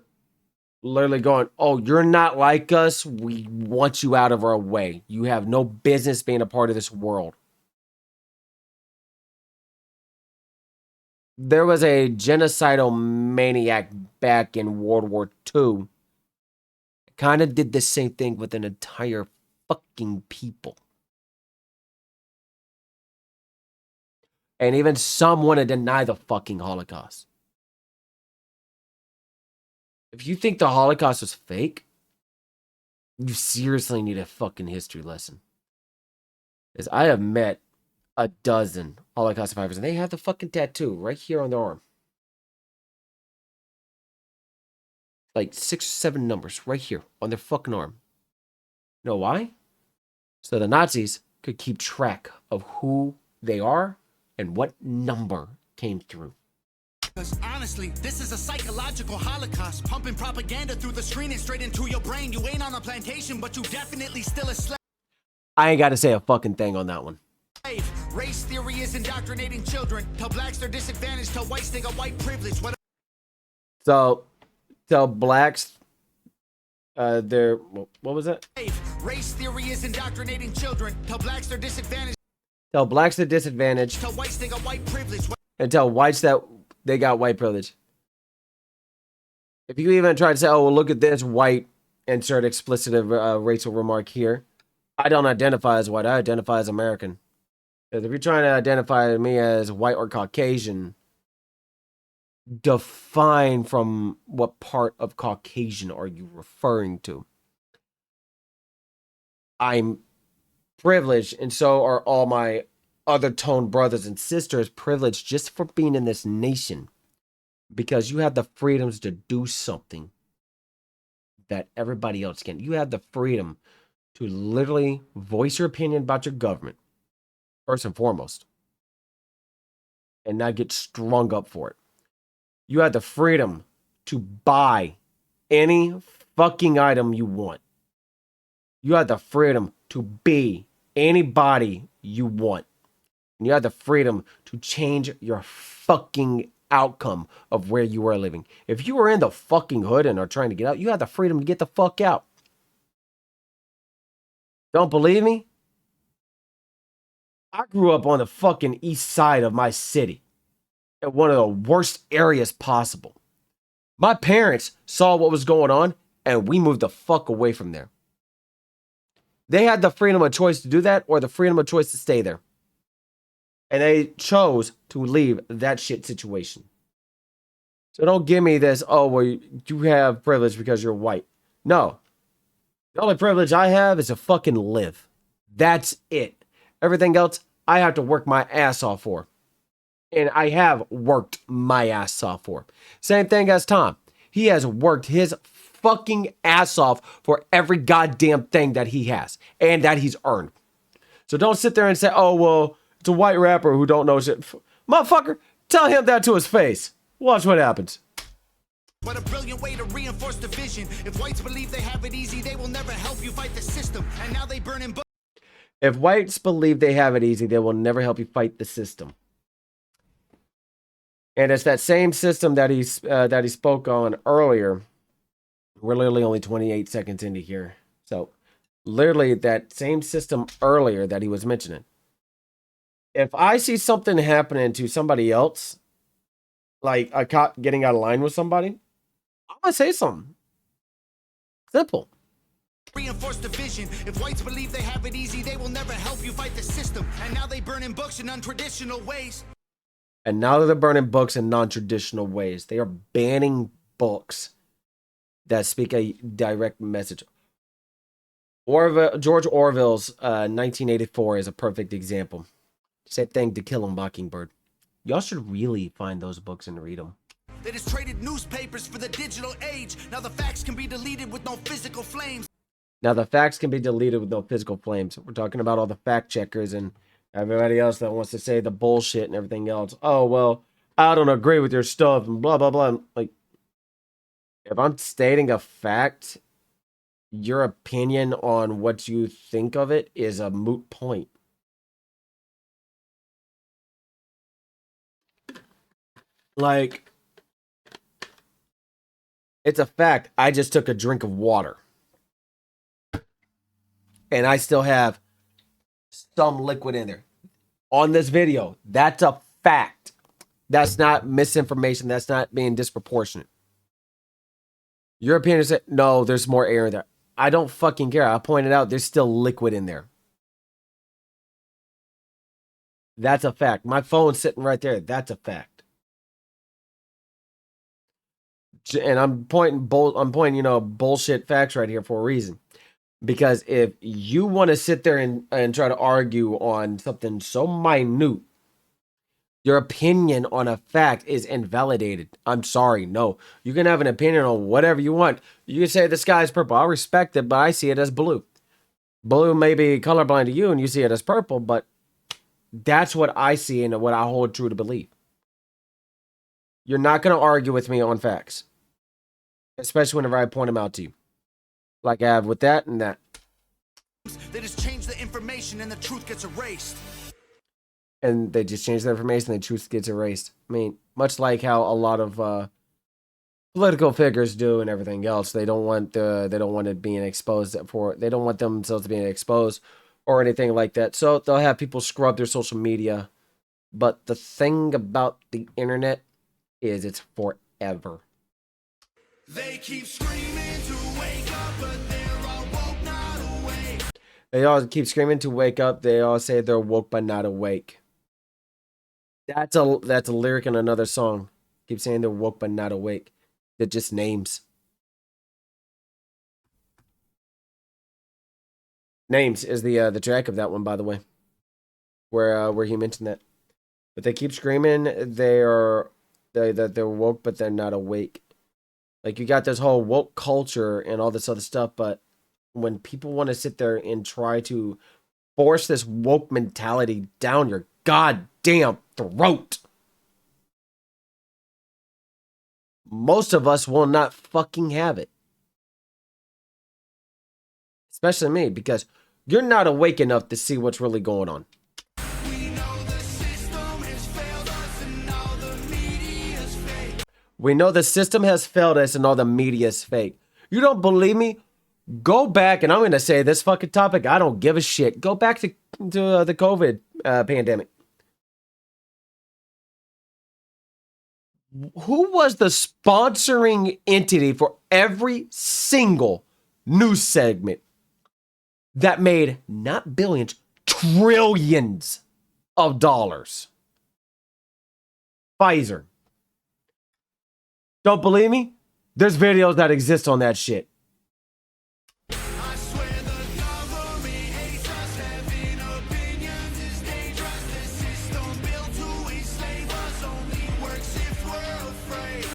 literally going, oh, you're not like us. We want you out of our way. You have no business being a part of this world. There was a genocidal maniac back in World War II. Kind of did the same thing with an entire fucking people. And even some want to deny the fucking Holocaust. If you think the Holocaust was fake, you seriously need a fucking history lesson. Because I have met a dozen Holocaust survivors, and they have the fucking tattoo right here on their arm. Like 6 or 7 numbers right here on their fucking arm. You know why? So the Nazis could keep track of who they are and what number came through. Because honestly, this is a psychological holocaust. Pumping propaganda through the screen and straight into your brain. You ain't on a plantation, but you definitely still a slave. I ain't got to say a fucking thing on that one. Race theory is indoctrinating children. Tell blacks they're disadvantaged. Tell whites they got white privilege. So, tell blacks they're... What was that? Race theory is indoctrinating children. Tell blacks they're disadvantaged. Tell blacks they're disadvantaged. Tell whites they got white privilege. And tell whites that they got white privilege. If you even try to say, oh, well, look at this white, insert explicit racial remark here. I don't identify as white. I identify as American. Because if you're trying to identify me as white or Caucasian, define from what part of Caucasian are you referring to? I'm privileged, and so are all my other tone brothers and sisters, privileged just for being in this nation. Because you have the freedoms to do something that everybody else can. You have the freedom to literally voice your opinion about your government, first and foremost, and not get strung up for it. You have the freedom to buy any fucking item you want. You have the freedom to be anybody you want. And you have the freedom to change your fucking outcome of where you are living. If you are in the fucking hood and are trying to get out, you have the freedom to get the fuck out. Don't believe me? I grew up on the fucking east side of my city, in one of the worst areas possible. My parents saw what was going on, and we moved the fuck away from there. They had the freedom of choice to do that, or the freedom of choice to stay there. And they chose to leave that shit situation. So don't give me this, oh, well, you have privilege because you're white. No. The only privilege I have is to fucking live. That's it. Everything else, I have to work my ass off for. And I have worked my ass off for. Same thing as Tom. He has worked his fucking ass off for every goddamn thing that he has. And that he's earned. So don't sit there and say, oh, well, it's a white rapper who don't know shit. Motherfucker, tell him that to his face. Watch what happens. What a brilliant way to reinforce division. If whites believe they have it easy, they will never help you fight the system. And now they burn in books. If whites believe they have it easy, they will never help you fight the system. And it's that same system that he spoke on earlier. We're literally only 28 seconds into here. So, literally that same system earlier that he was mentioning. If I see something happening to somebody else, like a cop getting out of line with somebody, I'm going to say something. Simple. Reinforce division. If whites believe they have it easy, they will never help you fight the system. And now they burn in books in untraditional ways. And now they're burning books in non-traditional ways. They are banning books that speak a direct message. George Orwell's 1984 is a perfect example. Same thing, To Kill a Mockingbird. Y'all should really find those books and read them. They just traded newspapers for the digital age. Now the facts can be deleted with no physical flames. Now, the facts can be deleted with no physical flames. We're talking about all the fact checkers and everybody else that wants to say the bullshit and everything else. Oh, well, I don't agree with your stuff and blah, blah, blah. Like, if I'm stating a fact, your opinion on what you think of it is a moot point. Like, it's a fact. I just took a drink of water. And I still have some liquid in there. On this video, that's a fact. That's not misinformation. That's not being disproportionate. Your opinion is that, no, there's more air in there. I don't fucking care. I pointed out there's still liquid in there. That's a fact. My phone's sitting right there. That's a fact. And I'm pointing, bullshit facts right here for a reason. Because if you want to sit there and try to argue on something so minute, your opinion on a fact is invalidated. I'm sorry. No, you can have an opinion on whatever you want. You can say the sky is purple. I'll respect it, but I see it as blue. Blue may be colorblind to you and you see it as purple, but that's what I see and what I hold true to believe. You're not going to argue with me on facts, especially whenever I point them out to you. Like I have with that and that. They just change the information and the truth gets erased. And they just change the information and the truth gets erased. I mean, much like how a lot of political figures do and everything else. They don't want it being exposed they don't want themselves being exposed or anything like that. So they'll have people scrub their social media. But the thing about the internet is it's forever. They keep screaming to wake up, but they're all woke, not awake. They all keep screaming to wake up. They all say they're woke but not awake. That's a lyric in another song. Keep saying they're woke but not awake. They're just names. Names is the track of that one, by the way, where he mentioned that. But they keep screaming that they're woke but they're not awake. Like, you got this whole woke culture and all this other stuff, but when people want to sit there and try to force this woke mentality down your goddamn throat, most of us will not fucking have it. Especially me, because you're not awake enough to see what's really going on. We know the system has failed us and all the media is fake. We know the system has failed us and all the media is fake. You don't believe me? Go back, and I'm going to say this fucking topic, I don't give a shit. Go back to the COVID pandemic. Who was the sponsoring entity for every single news segment that made not billions, trillions of dollars? Pfizer. Don't believe me? There's videos that exist on that shit. I swear the government hates us. Having opinions is dangerous. The system built to enslave us only works if we're afraid.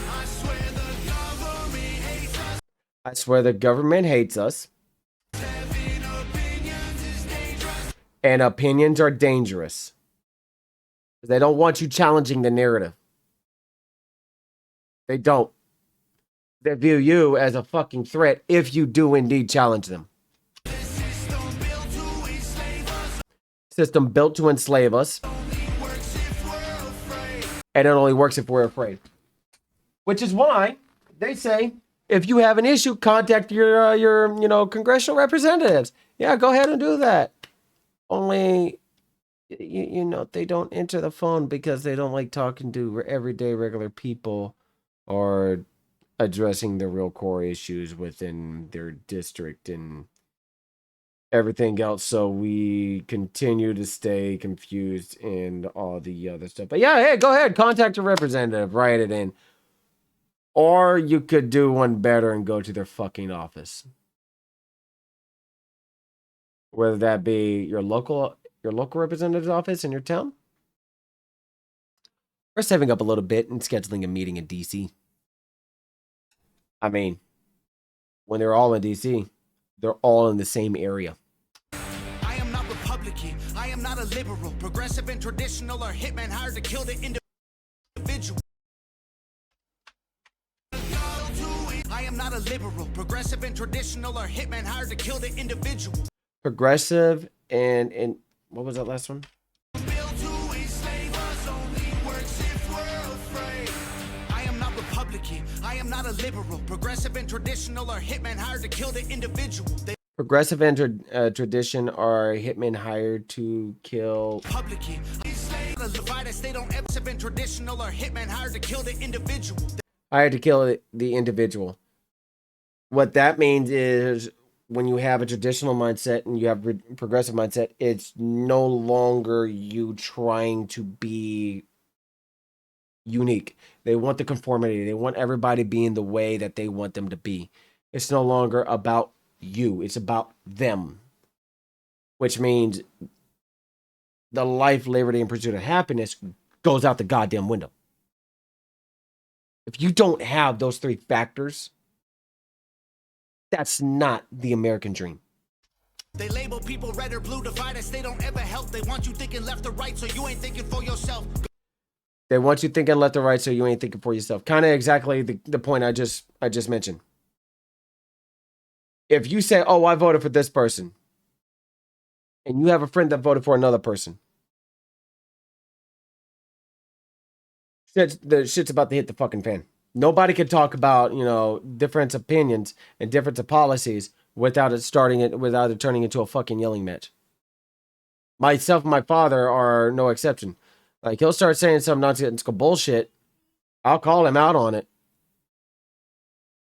I swear the government hates us. I swear the government hates us. Having opinions is dangerous. And opinions are dangerous. They don't want you challenging the narrative. They don't. They view you as a fucking threat if you do indeed challenge them. The system built to enslave us System built to enslave us. only works if we're afraid. And it only works if we're afraid. Which is why they say, if you have an issue, contact your congressional representatives. Yeah, go ahead and do that. Only, they don't enter the phone because they don't like talking to everyday regular people or addressing the real core issues within their district and everything else. So we continue to stay confused and all the other stuff. But yeah, hey, go ahead, contact your representative, write it in. Or you could do one better and go to their fucking office. Whether that be your local representative's office in your town, or saving up a little bit and scheduling a meeting in DC. I mean, when they're all in DC, they're all in the same area. I am not Republican. I am not a liberal. Progressive and traditional are hitmen hired to kill the individual. I am not a liberal. Progressive and traditional are hitmen hired to kill the individual. Progressive and what was that last one? Built to enslave us only works if we're afraid. I am not Republican. I am not a liberal. Progressive and traditional are hitmen hired to kill the individual. Progressive and tradition are hitmen hired to kill. Republican. They don't ever been traditional or hitmen hired to kill the individual. Hired to kill the individual. What that means is when you have a traditional mindset and you have progressive mindset, it's no longer you trying to be unique. They want the conformity. They want everybody being the way that they want them to be. It's no longer about you. It's about them. Which means the life, liberty, and pursuit of happiness goes out the goddamn window. If you don't have those three factors, that's not the American dream. They label people red or blue, divide us. They don't ever help. They want you thinking left or right, so you ain't thinking for yourself. They want you thinking left or right, so you ain't thinking for yourself. Kind of exactly the point I just mentioned. If you say, "Oh, I voted for this person," and you have a friend that voted for another person, the shit's about to hit the fucking fan. Nobody can talk about, different opinions and difference of policies without it turning into a fucking yelling match. Myself and my father are no exception. Like, he'll start saying some nonsensical bullshit. I'll call him out on it.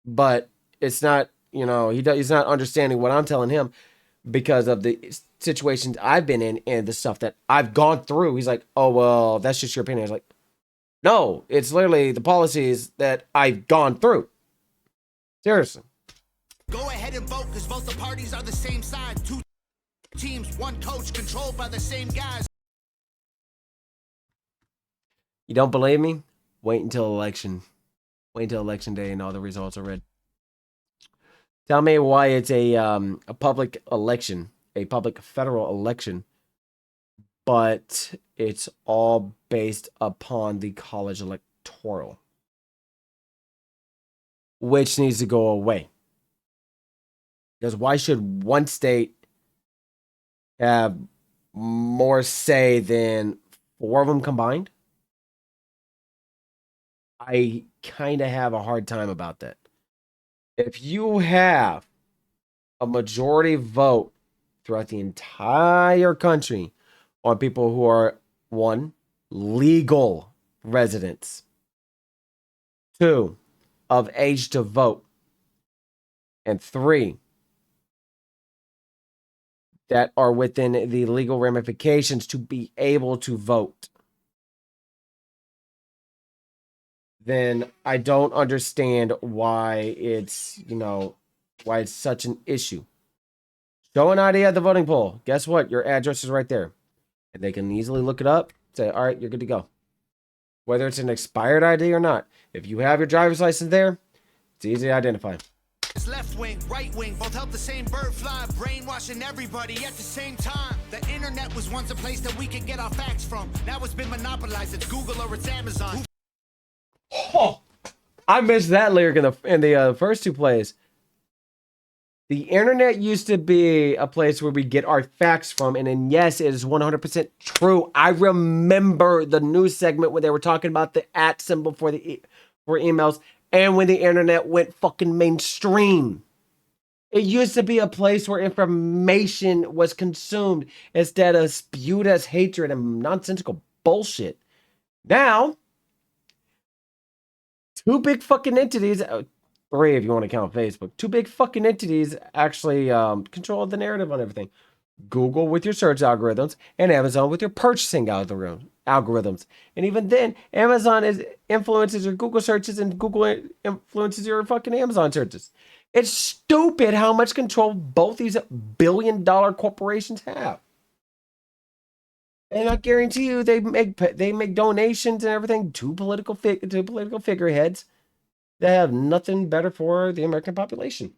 But it's not, he's not understanding what I'm telling him because of the situations I've been in and the stuff that I've gone through. He's like, "Oh, well, that's just your opinion." I was like, no, it's literally the policies that I've gone through. Seriously. Go ahead and vote, because both the parties are the same side. Two teams, one coach, controlled by the same guys. You don't believe me? Wait until election. Wait until election day and all the results are read. Tell me why it's a public election, a public federal election, but it's all based upon the college electoral, which needs to go away. Because why should one state have more say than 4 of them combined? I kind of have a hard time about that. If you have a majority vote throughout the entire country on people who are, 1, legal residents, 2, of age to vote, and 3, that are within the legal ramifications to be able to vote, then I don't understand why it's, why it's such an issue. Show an ID at the voting poll. Guess what? Your address is right there. And they can easily look it up, say, all right, you're good to go. Whether it's an expired ID or not. If you have your driver's license there, it's easy to identify. It's left wing, right wing, both help the same bird fly, brainwashing everybody at the same time. The internet was once a place that we could get our facts from. Now it's been monopolized. It's Google or it's Amazon. Oh, I missed that lyric in the first 2 plays. The internet used to be a place where we get our facts from, and then yes, it is 100% true. I remember the news segment where they were talking about the @ symbol for emails, and when the internet went fucking mainstream. It used to be a place where information was consumed instead of spewed as hatred and nonsensical bullshit. Now, 2 big fucking entities, 3 if you want to count Facebook, 2 big fucking entities actually control the narrative on everything. Google with your search algorithms and Amazon with your purchasing algorithms. And even then, Amazon influences your Google searches and Google influences your fucking Amazon searches. It's stupid how much control both these billion-dollar corporations have. And I guarantee you, they make donations and everything to political figureheads that have nothing better for the American population.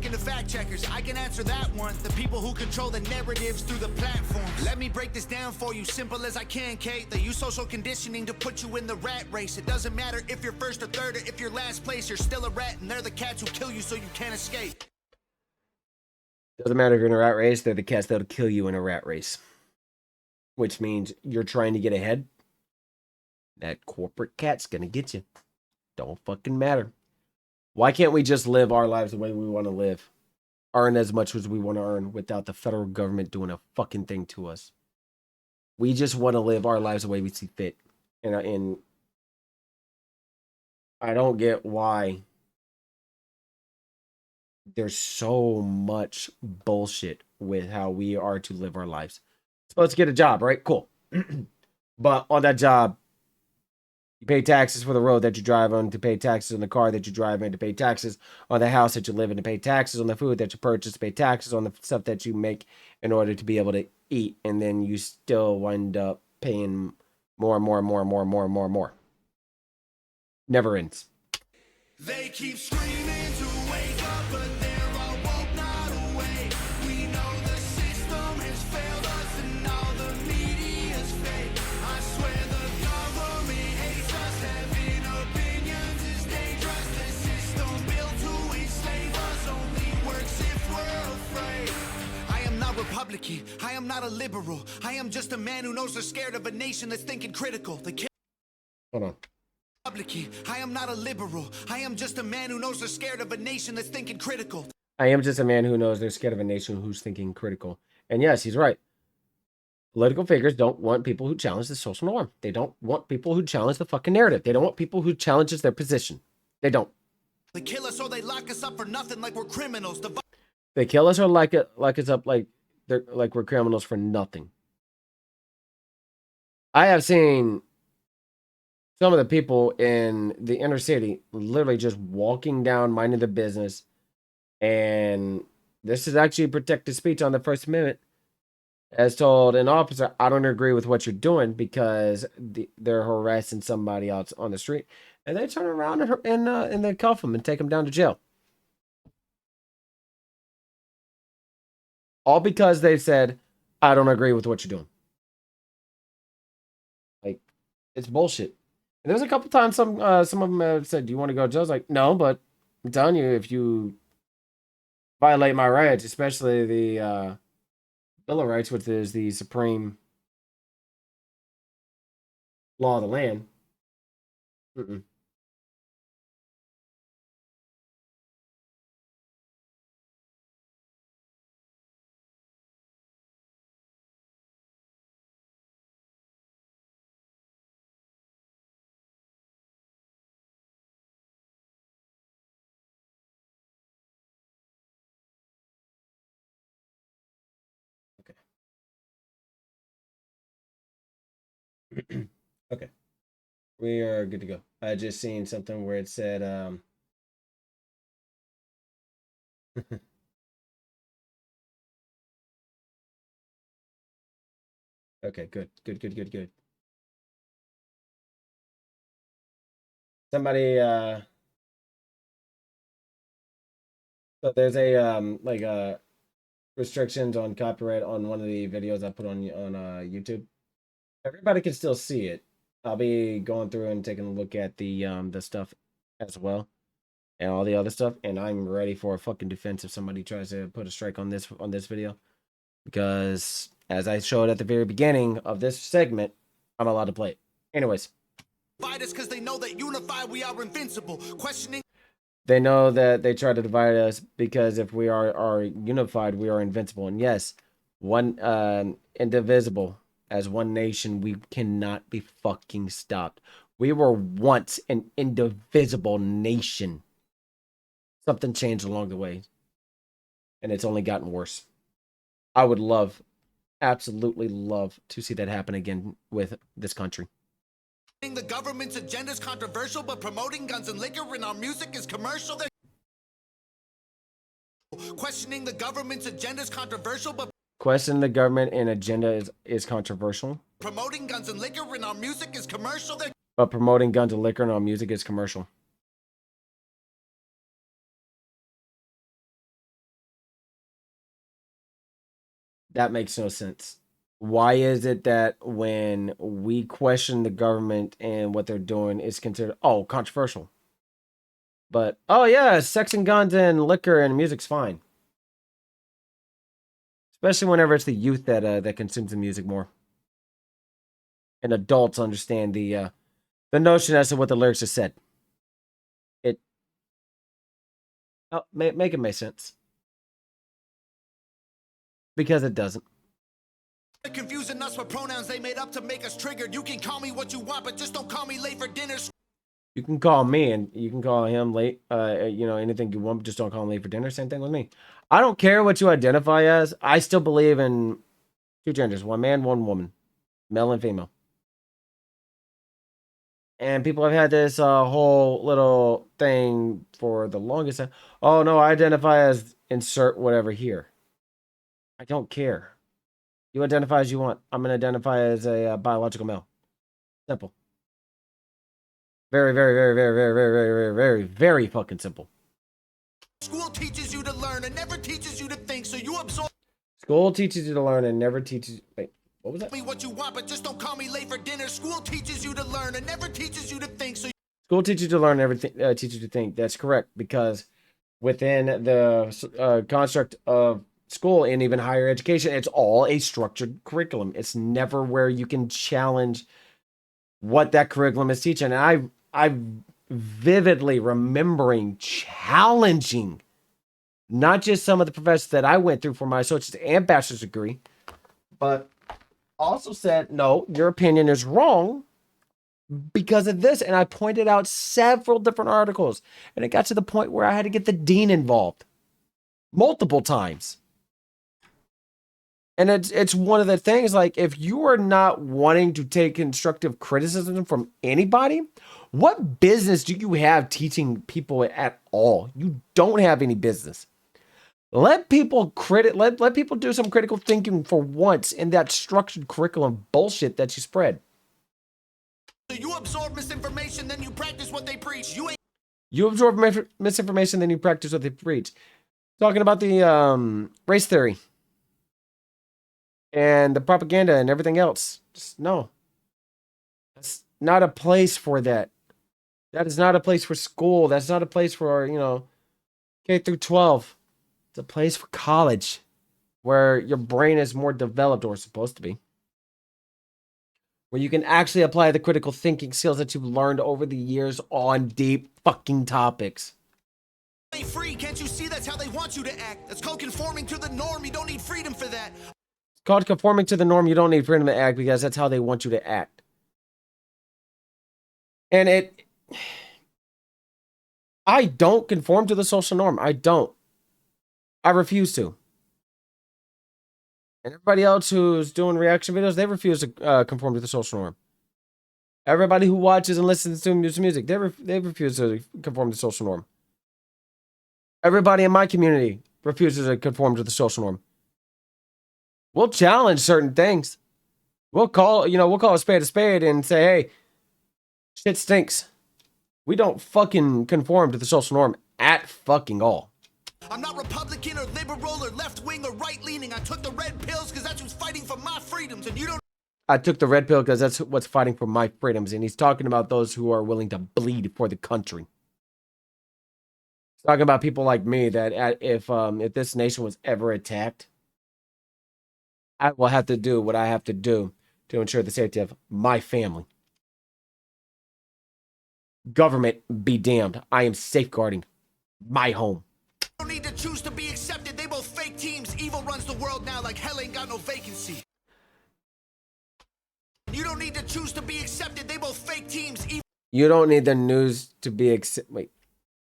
talking to fact checkers. I can answer that one. The people who control the narratives through the platforms. Let me break this down for you, simple as I can, Kate. They use social conditioning to put you in the rat race. It doesn't matter if you're first or third or if you're last place. You're still a rat, and they're the cats who kill you so you can't escape. Doesn't matter if you're in a rat race, they're the cats that'll kill you in a rat race. Which means you're trying to get ahead. That corporate cat's gonna get you. Don't fucking matter. Why can't we just live our lives the way we want to live? Earn as much as we want to earn without the federal government doing a fucking thing to us. We just want to live our lives the way we see fit. And I don't get why there's so much bullshit with how we are to live our lives. Supposed to get a job, right? Cool. But on that job, you pay taxes for the road that you drive on, to pay taxes on the car that you drive in, to pay taxes on the house that you live in, to pay taxes on the food that you purchase, to pay taxes on the stuff that you make in order to be able to eat. And then you still wind up paying more and more and more and more and more and more and more. Never ends. They keep screaming to wake up, but they're all woke, not awake. We know the system has failed us and all the media's fake. I swear the government hates us. Having opinions is dangerous. The system built to enslave us only works if we're afraid. I am not Republican. I am not a liberal. I am just a man who knows they're scared of a nation that's thinking critical. Hold on. I am not a liberal. I am just a man who knows they're scared of a nation that's thinking critical. I am just a man who knows they're scared of a nation who's thinking critical. And yes, he's right. Political figures don't want people who challenge the social norm. They don't want people who challenge the fucking narrative. They don't want people who challenges their position. They don't. They kill us or they lock us up for nothing like we're criminals. They kill us or lock us up like we're criminals for nothing. I have seen some of the people in the inner city literally just walking down, minding their business. And this is actually protected speech on the First Amendment. As told an officer, I don't agree with what you're doing, because they're harassing somebody else on the street. And they turn around and they cuff them and take them down to jail. All because they said, I don't agree with what you're doing. Like, it's bullshit. And there's a couple times some of them have said, do you want to go to jail? I was like, no, but I'm telling you, if you violate my rights, especially the Bill of Rights, which is the supreme law of the land. Okay. We are good to go. I just seen something where it said, okay, good. Somebody, so there's a, restrictions on copyright on one of the videos I put on YouTube. Everybody can still see it. I'll be going through and taking a look at the stuff as well, and all the other stuff. And I'm ready for a fucking defense if somebody tries to put a strike on this video, because as I showed at the very beginning of this segment, I'm allowed to play it. Anyways, divide us because they know that unified we are invincible. Questioning. They know that they try to divide us because if we are unified, we are invincible. And yes, one indivisible. As one nation, we cannot be fucking stopped. We were once an indivisible nation. Something changed along the way, and it's only gotten worse. I would absolutely love to see that happen again with this country. The government's agenda is controversial, but promoting guns and liquor in our music is commercial. Questioning the government's agenda is controversial, but questioning the government and agenda is controversial. Promoting guns and liquor in our music is commercial. But promoting guns and liquor in our music is commercial. That makes no sense. Why is it that when we question the government and what they're doing is considered controversial? But oh yeah, sex and guns and liquor and music's fine. Especially whenever it's the youth that consumes the music more. And adults understand the notion as to what the lyrics have said. It make it make sense. Because it doesn't. They're confusing us with pronouns they made up to make us triggered. You can call me what you want, but just don't call me late for dinner. You can call me and you can call him late. Anything you want, but just don't call him late for dinner. Same thing with me. I don't care what you identify as. I still believe in two genders: one man, one woman, male and female. And people have had this whole little thing for the longest time. Oh no, I identify as insert whatever here. I don't care. You identify as you want. I'm gonna identify as a biological male. Simple. Very, very, very, very, very, very, very, very, very, very fucking simple. School teaches you to learn and never teaches you to think, so you absorb. School teaches you to learn and never teaches. Wait, what was that? Me what you want, but just don't call me late for dinner. School teaches you to learn and never teaches you to think, so. School teaches you to learn, everything teaches you to think. That's correct, because within the construct of school and even higher education, it's all a structured curriculum. It's never where you can challenge what that curriculum is teaching. And I vividly remembering challenging not just some of the professors that I went through for my associate's and bachelor's degree, but also said, no, your opinion is wrong because of this. And I pointed out several different articles, and it got to the point where I had to get the dean involved multiple times. And it's one of the things, like, if you are not wanting to take constructive criticism from anybody, what business do you have teaching people at all? You don't have any business. Let people let people do some critical thinking for once in that structured curriculum bullshit that you spread. So you absorb misinformation, then you practice what they preach. You absorb misinformation, then you practice what they preach. Talking about the race theory and the propaganda and everything else. Just no. That's not a place for that. That is not a place for school. That's not a place for, K through 12. It's a place for college where your brain is more developed, or supposed to be. Where you can actually apply the critical thinking skills that you've learned over the years on deep fucking topics. Free, can't you see that's how they want you to act? That's called conforming to the norm. You don't need freedom for that. It's called conforming to the norm. You don't need freedom to act because that's how they want you to act. And I don't conform to the social norm. I don't. I refuse to. And everybody else who's doing reaction videos, they refuse to conform to the social norm. Everybody who watches and listens to music, they refuse to conform to the social norm. Everybody in my community refuses to conform to the social norm. We'll challenge certain things. We'll call a spade and say, hey, shit stinks. We don't fucking conform to the social norm at fucking all. I'm not Republican or liberal or left-wing or right-leaning. I took the red pills because that's who's fighting for my freedoms, and you don't. I took the red pill because that's what's fighting for my freedoms, and he's talking about those who are willing to bleed for the country. He's talking about people like me that if this nation was ever attacked, I will have to do what I have to do to ensure the safety of my family. Government be damned. I am safeguarding my home. Don't need to choose to be accepted. They both fake teams. Evil runs the world now like hell ain't got no vacancy. You don't need to choose to be accepted. They both fake teams. You don't need the news to be wait.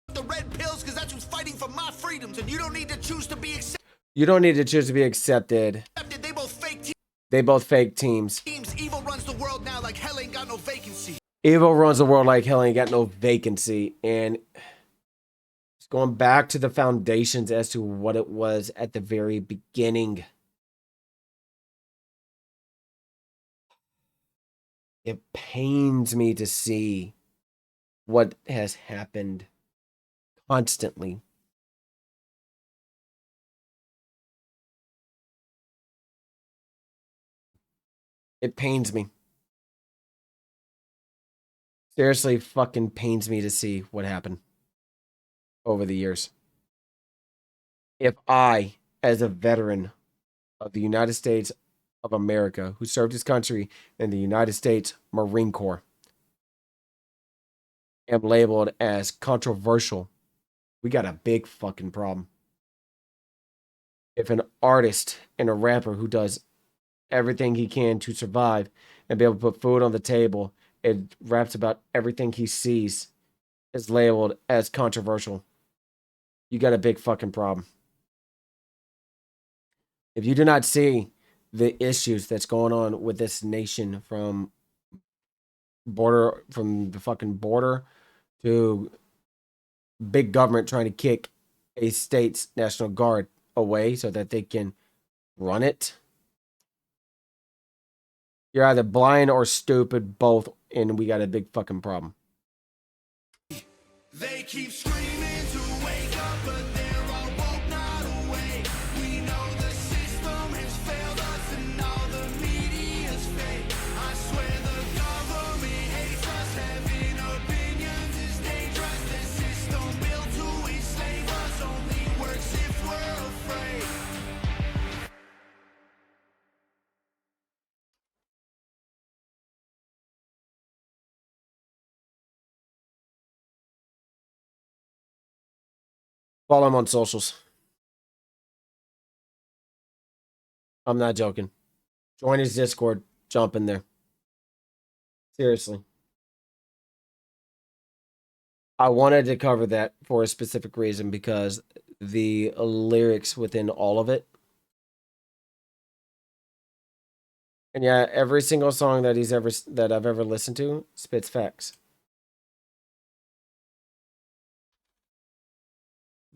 The red pills because that's who's fighting for my freedoms, and you don't need to choose to be accepted. You don't need to choose to be accepted. They both fake teams. They both fake teams. Evil runs the world now like hell ain't got no vacancy. Evil runs the world like hell ain't got no vacancy. And it's going back to the foundations as to what it was at the very beginning. It pains me to see what has happened constantly. It pains me. Seriously fucking pains me to see what happened over the years. If I, as a veteran of the United States of America who served his country in the United States Marine Corps, am labeled as controversial, we got a big fucking problem. If an artist and a rapper who does everything he can to survive and be able to put food on the table and raps about everything he sees is labeled as controversial, you got a big fucking problem. If you do not see the issues that's going on with this nation from the fucking border to big government trying to kick a state's National Guard away so that they can run it, you're either blind or stupid, both, and we got a big fucking problem. They keep screaming to wake up, but they're all woke, not awake. We know the system has failed us and all the media's fake. I swear the government hates us. Having opinions is dangerous. The system built to enslave us only works if we're afraid. Follow him on socials. I'm not joking. Join his Discord. Jump in there. Seriously. I wanted to cover that for a specific reason because the lyrics within all of it. And yeah, every single song that I've ever listened to spits facts.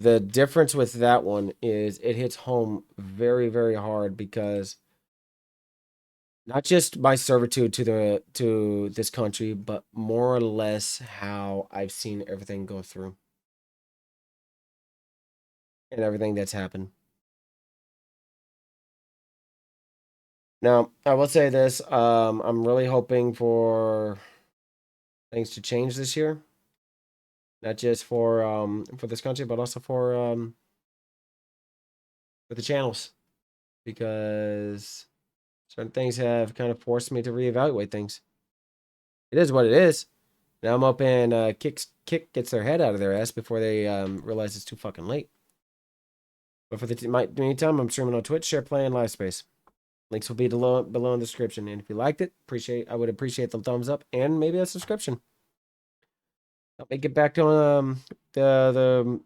The difference with that one is it hits home very, very hard because not just my servitude to this country, but more or less how I've seen everything go through and everything that's happened. Now, I will say this: I'm really hoping for things to change this year, not just for this country, but also for the channels, because certain things have kind of forced me to reevaluate things. It is what it is. Now I'm hoping Kick gets their head out of their ass before they realize it's too fucking late. But for the meantime, I'm streaming on Twitch, Share Play, and LiveSpace. Links will be below in the description. And if you liked it, I would appreciate the thumbs up and maybe a subscription. Help me get back to the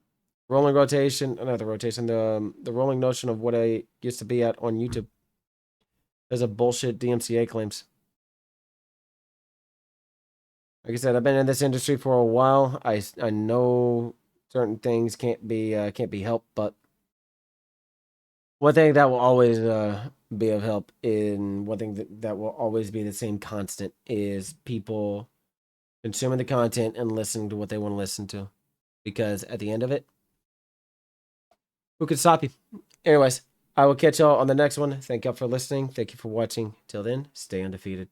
rolling rotation, not the rotation, the rolling notion of what I used to be at on YouTube. There's a bullshit DMCA claims. Like I said, I've been in this industry for a while. I know certain things can't be helped, but one thing that will always be of help, in one thing that will always be the same constant, is people consuming the content and listening to what they want to listen to. Because at the end of it, who can stop you? Anyways, I will catch y'all on the next one. Thank y'all for listening. Thank you for watching. Till then, stay undefeated.